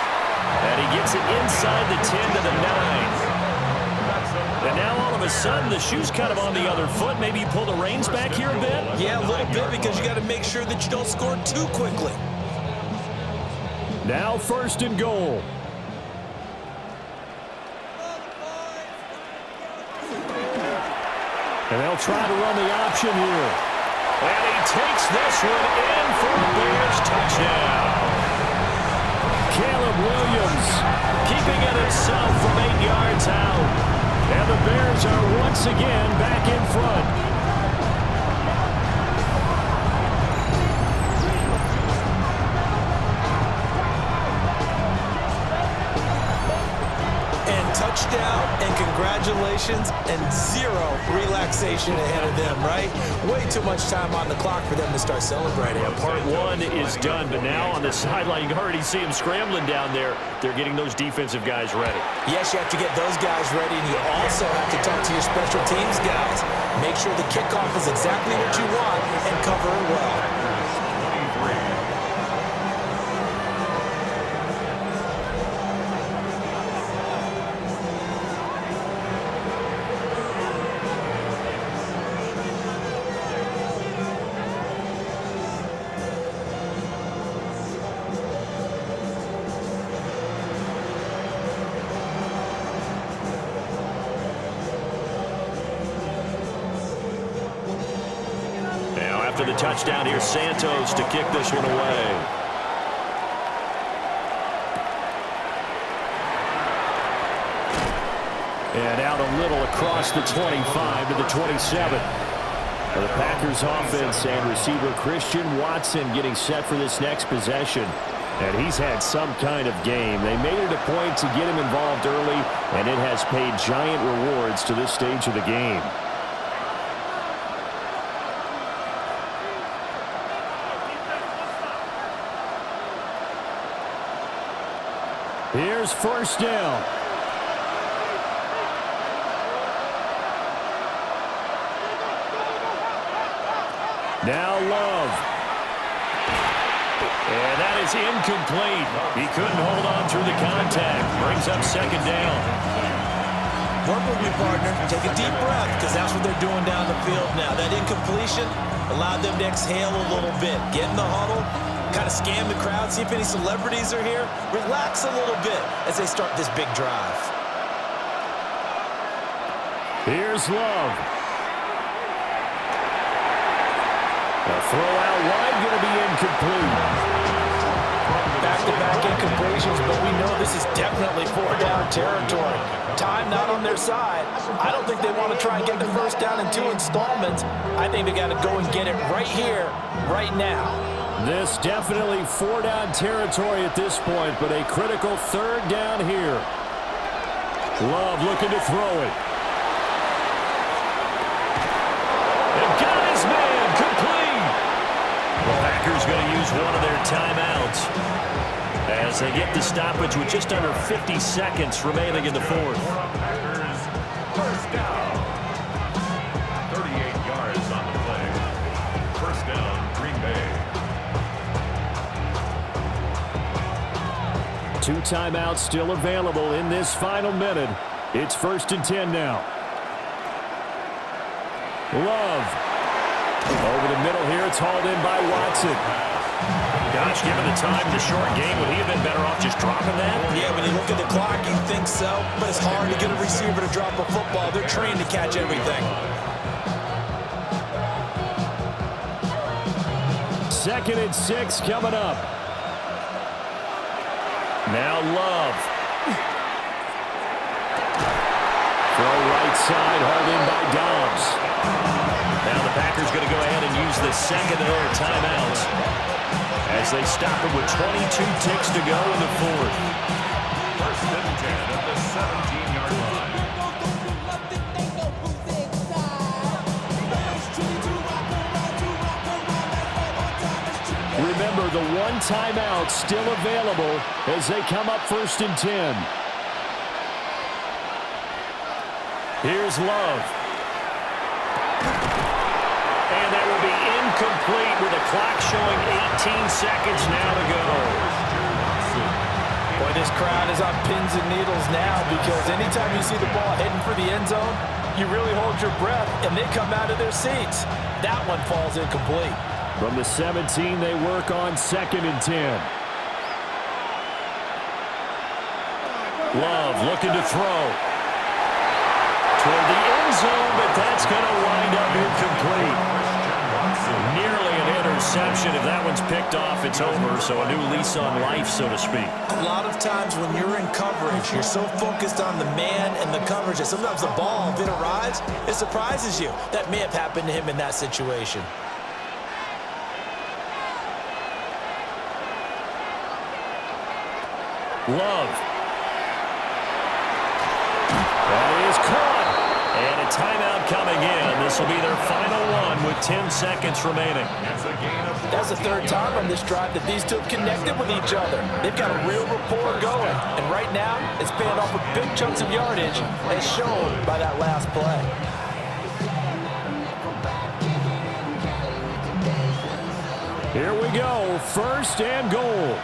And he gets it inside the 10 to the 9. And now all of a sudden the shoe's kind of on the other foot. Maybe you pull the reins back here a bit? Yeah, a little bit because you got to make sure that you don't score too quickly. Now 1st and goal. And they'll try to run the option here. And he takes this one in for a Bears touchdown. Caleb Williams keeping it himself from 8 yards out. And the Bears are once again back in front. Touchdown and congratulations and 0 relaxation ahead of them, right? Way too much time on the clock for them to start celebrating. Yeah, part 1 is done, but now on the sideline, you can already see him scrambling down there. They're getting those defensive guys ready. Yes, you have to get those guys ready, and you also have to talk to your special teams guys. Make sure the kickoff is exactly what you want and cover it well. After the touchdown, here's Santos to kick this one away. And out a little across the 25 to the 27. For the Packers offense and receiver Christian Watson getting set for this next possession. And he's had some kind of game. They made it a point to get him involved early, and it has paid giant rewards to this stage of the game. Here's 1st down. Now Love. And that is incomplete. He couldn't hold on through the contact. Brings up 2nd down. Work with me, partner. Take a deep breath, because that's what they're doing down the field now. That incompletion allowed them to exhale a little bit. Get in the huddle, kind of scan the crowd, see if any celebrities are here. Relax a little bit as they start this big drive. Here's Love. The throw out wide going to be incomplete. Back-to-back incompletions, but we know this is definitely 4-down territory. Time not on their side. I don't think they want to try and get the first down in 2 installments. I think they got to go and get it right here, right now. This definitely 4-down territory at this point, but a critical 3rd down here. Love looking to throw it. And got his man complete. The Packers going to use one of their timeouts as they get the stoppage with just under 50 seconds remaining in the 4th. Packers first down. 38 yards on the play. First down, Green Bay. 2 timeouts still available in this final minute. It's 1st and 10 now. Love. Over the middle here, it's hauled in by Watson. Gosh, given the time, the short game, would he have been better off just dropping that? Yeah, when you look at the clock, you think so, but it's hard to get a receiver to drop a football. They're trained to catch everything. 2nd and 6 coming up. Now Love. Throw right side, hauled in by Dobbs. Now the Packers going to go ahead and use the 2nd of their timeouts as they stop it with 22 ticks to go in the 4th. First and 10 at the 17-yard line. Remember, the 1 timeout still available as they come up 1st and 10. Here's Love. And that will be incomplete with the clock showing 18 seconds now to go. Boy, this crowd is on pins and needles now because anytime you see the ball heading for the end zone, you really hold your breath, and they come out of their seats. That one falls incomplete. From the 17, they work on 2nd and 10. Love looking to throw. Toward the end zone, but that's going to wind up incomplete. Nearly an interception. If that one's picked off, it's over. So a new lease on life, so to speak. A lot of times when you're in coverage, you're so focused on the man and the coverage that sometimes the ball, if it arrives, it surprises you. That may have happened to him in that situation. Love. That is caught. And a timeout coming in. This will be their final one with 10 seconds remaining. That's the 3rd time on this drive that these two have connected with each other. They've got a real rapport going. And right now, it's paying off with big chunks of yardage as shown by that last play. Here we go. 1st and goal.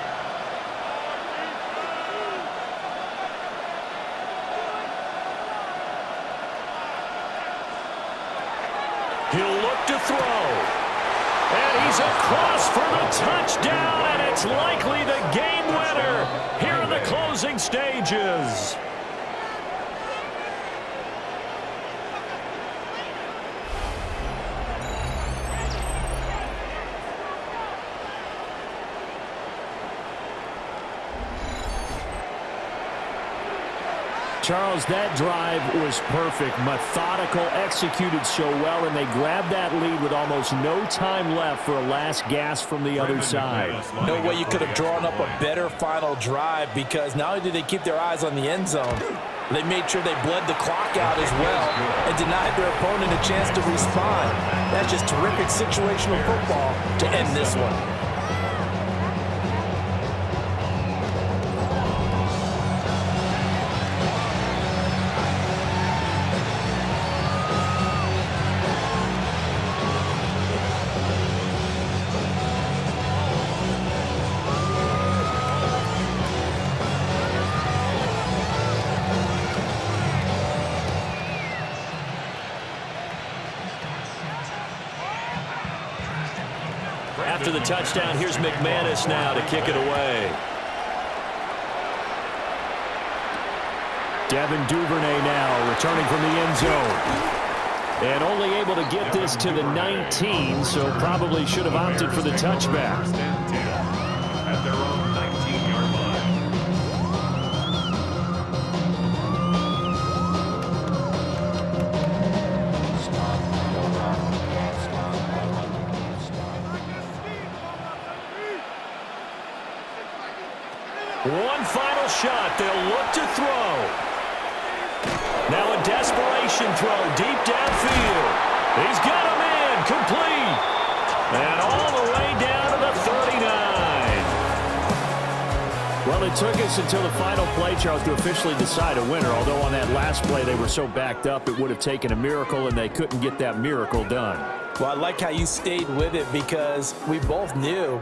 He'll look to throw. And he's across for the touchdown, and it's likely the game winner here in the closing stages. Charles, that drive was perfect, methodical, executed so well, and they grabbed that lead with almost no time left for a last gasp from the other side. No way you could have drawn up a better final drive because not only did they keep their eyes on the end zone, they made sure they bled the clock out as well and denied their opponent a chance to respond. That's just terrific situational football to end this one. After the touchdown, here's McManus now to kick it away. Devin Duvernay now returning from the end zone. And only able to get this to the 19, so probably should have opted for the touchback. First and 10 at their own 19-yard line. One final shot. They'll look to throw. Now a desperation throw deep downfield. He's got him in. Complete. And all the way down to the 39. Well, it took us until the final play, Charles, to officially decide a winner. Although on that last play they were so backed up, it would have taken a miracle, and they couldn't get that miracle done. Well, I like how you stayed with it because we both knew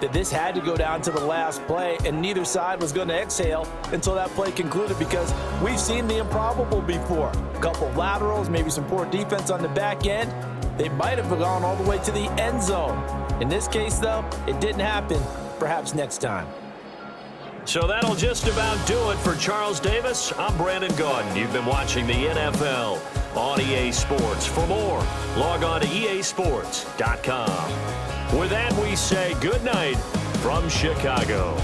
that this had to go down to the last play, and neither side was going to exhale until that play concluded because we've seen the improbable before. A couple of laterals, maybe some poor defense on the back end. They might have gone all the way to the end zone. In this case, though, it didn't happen. Perhaps next time. So that'll just about do it for Charles Davis. I'm Brandon Gaudin. You've been watching the NFL on EA Sports. For more, log on to easports.com. With that, we say good night from Chicago.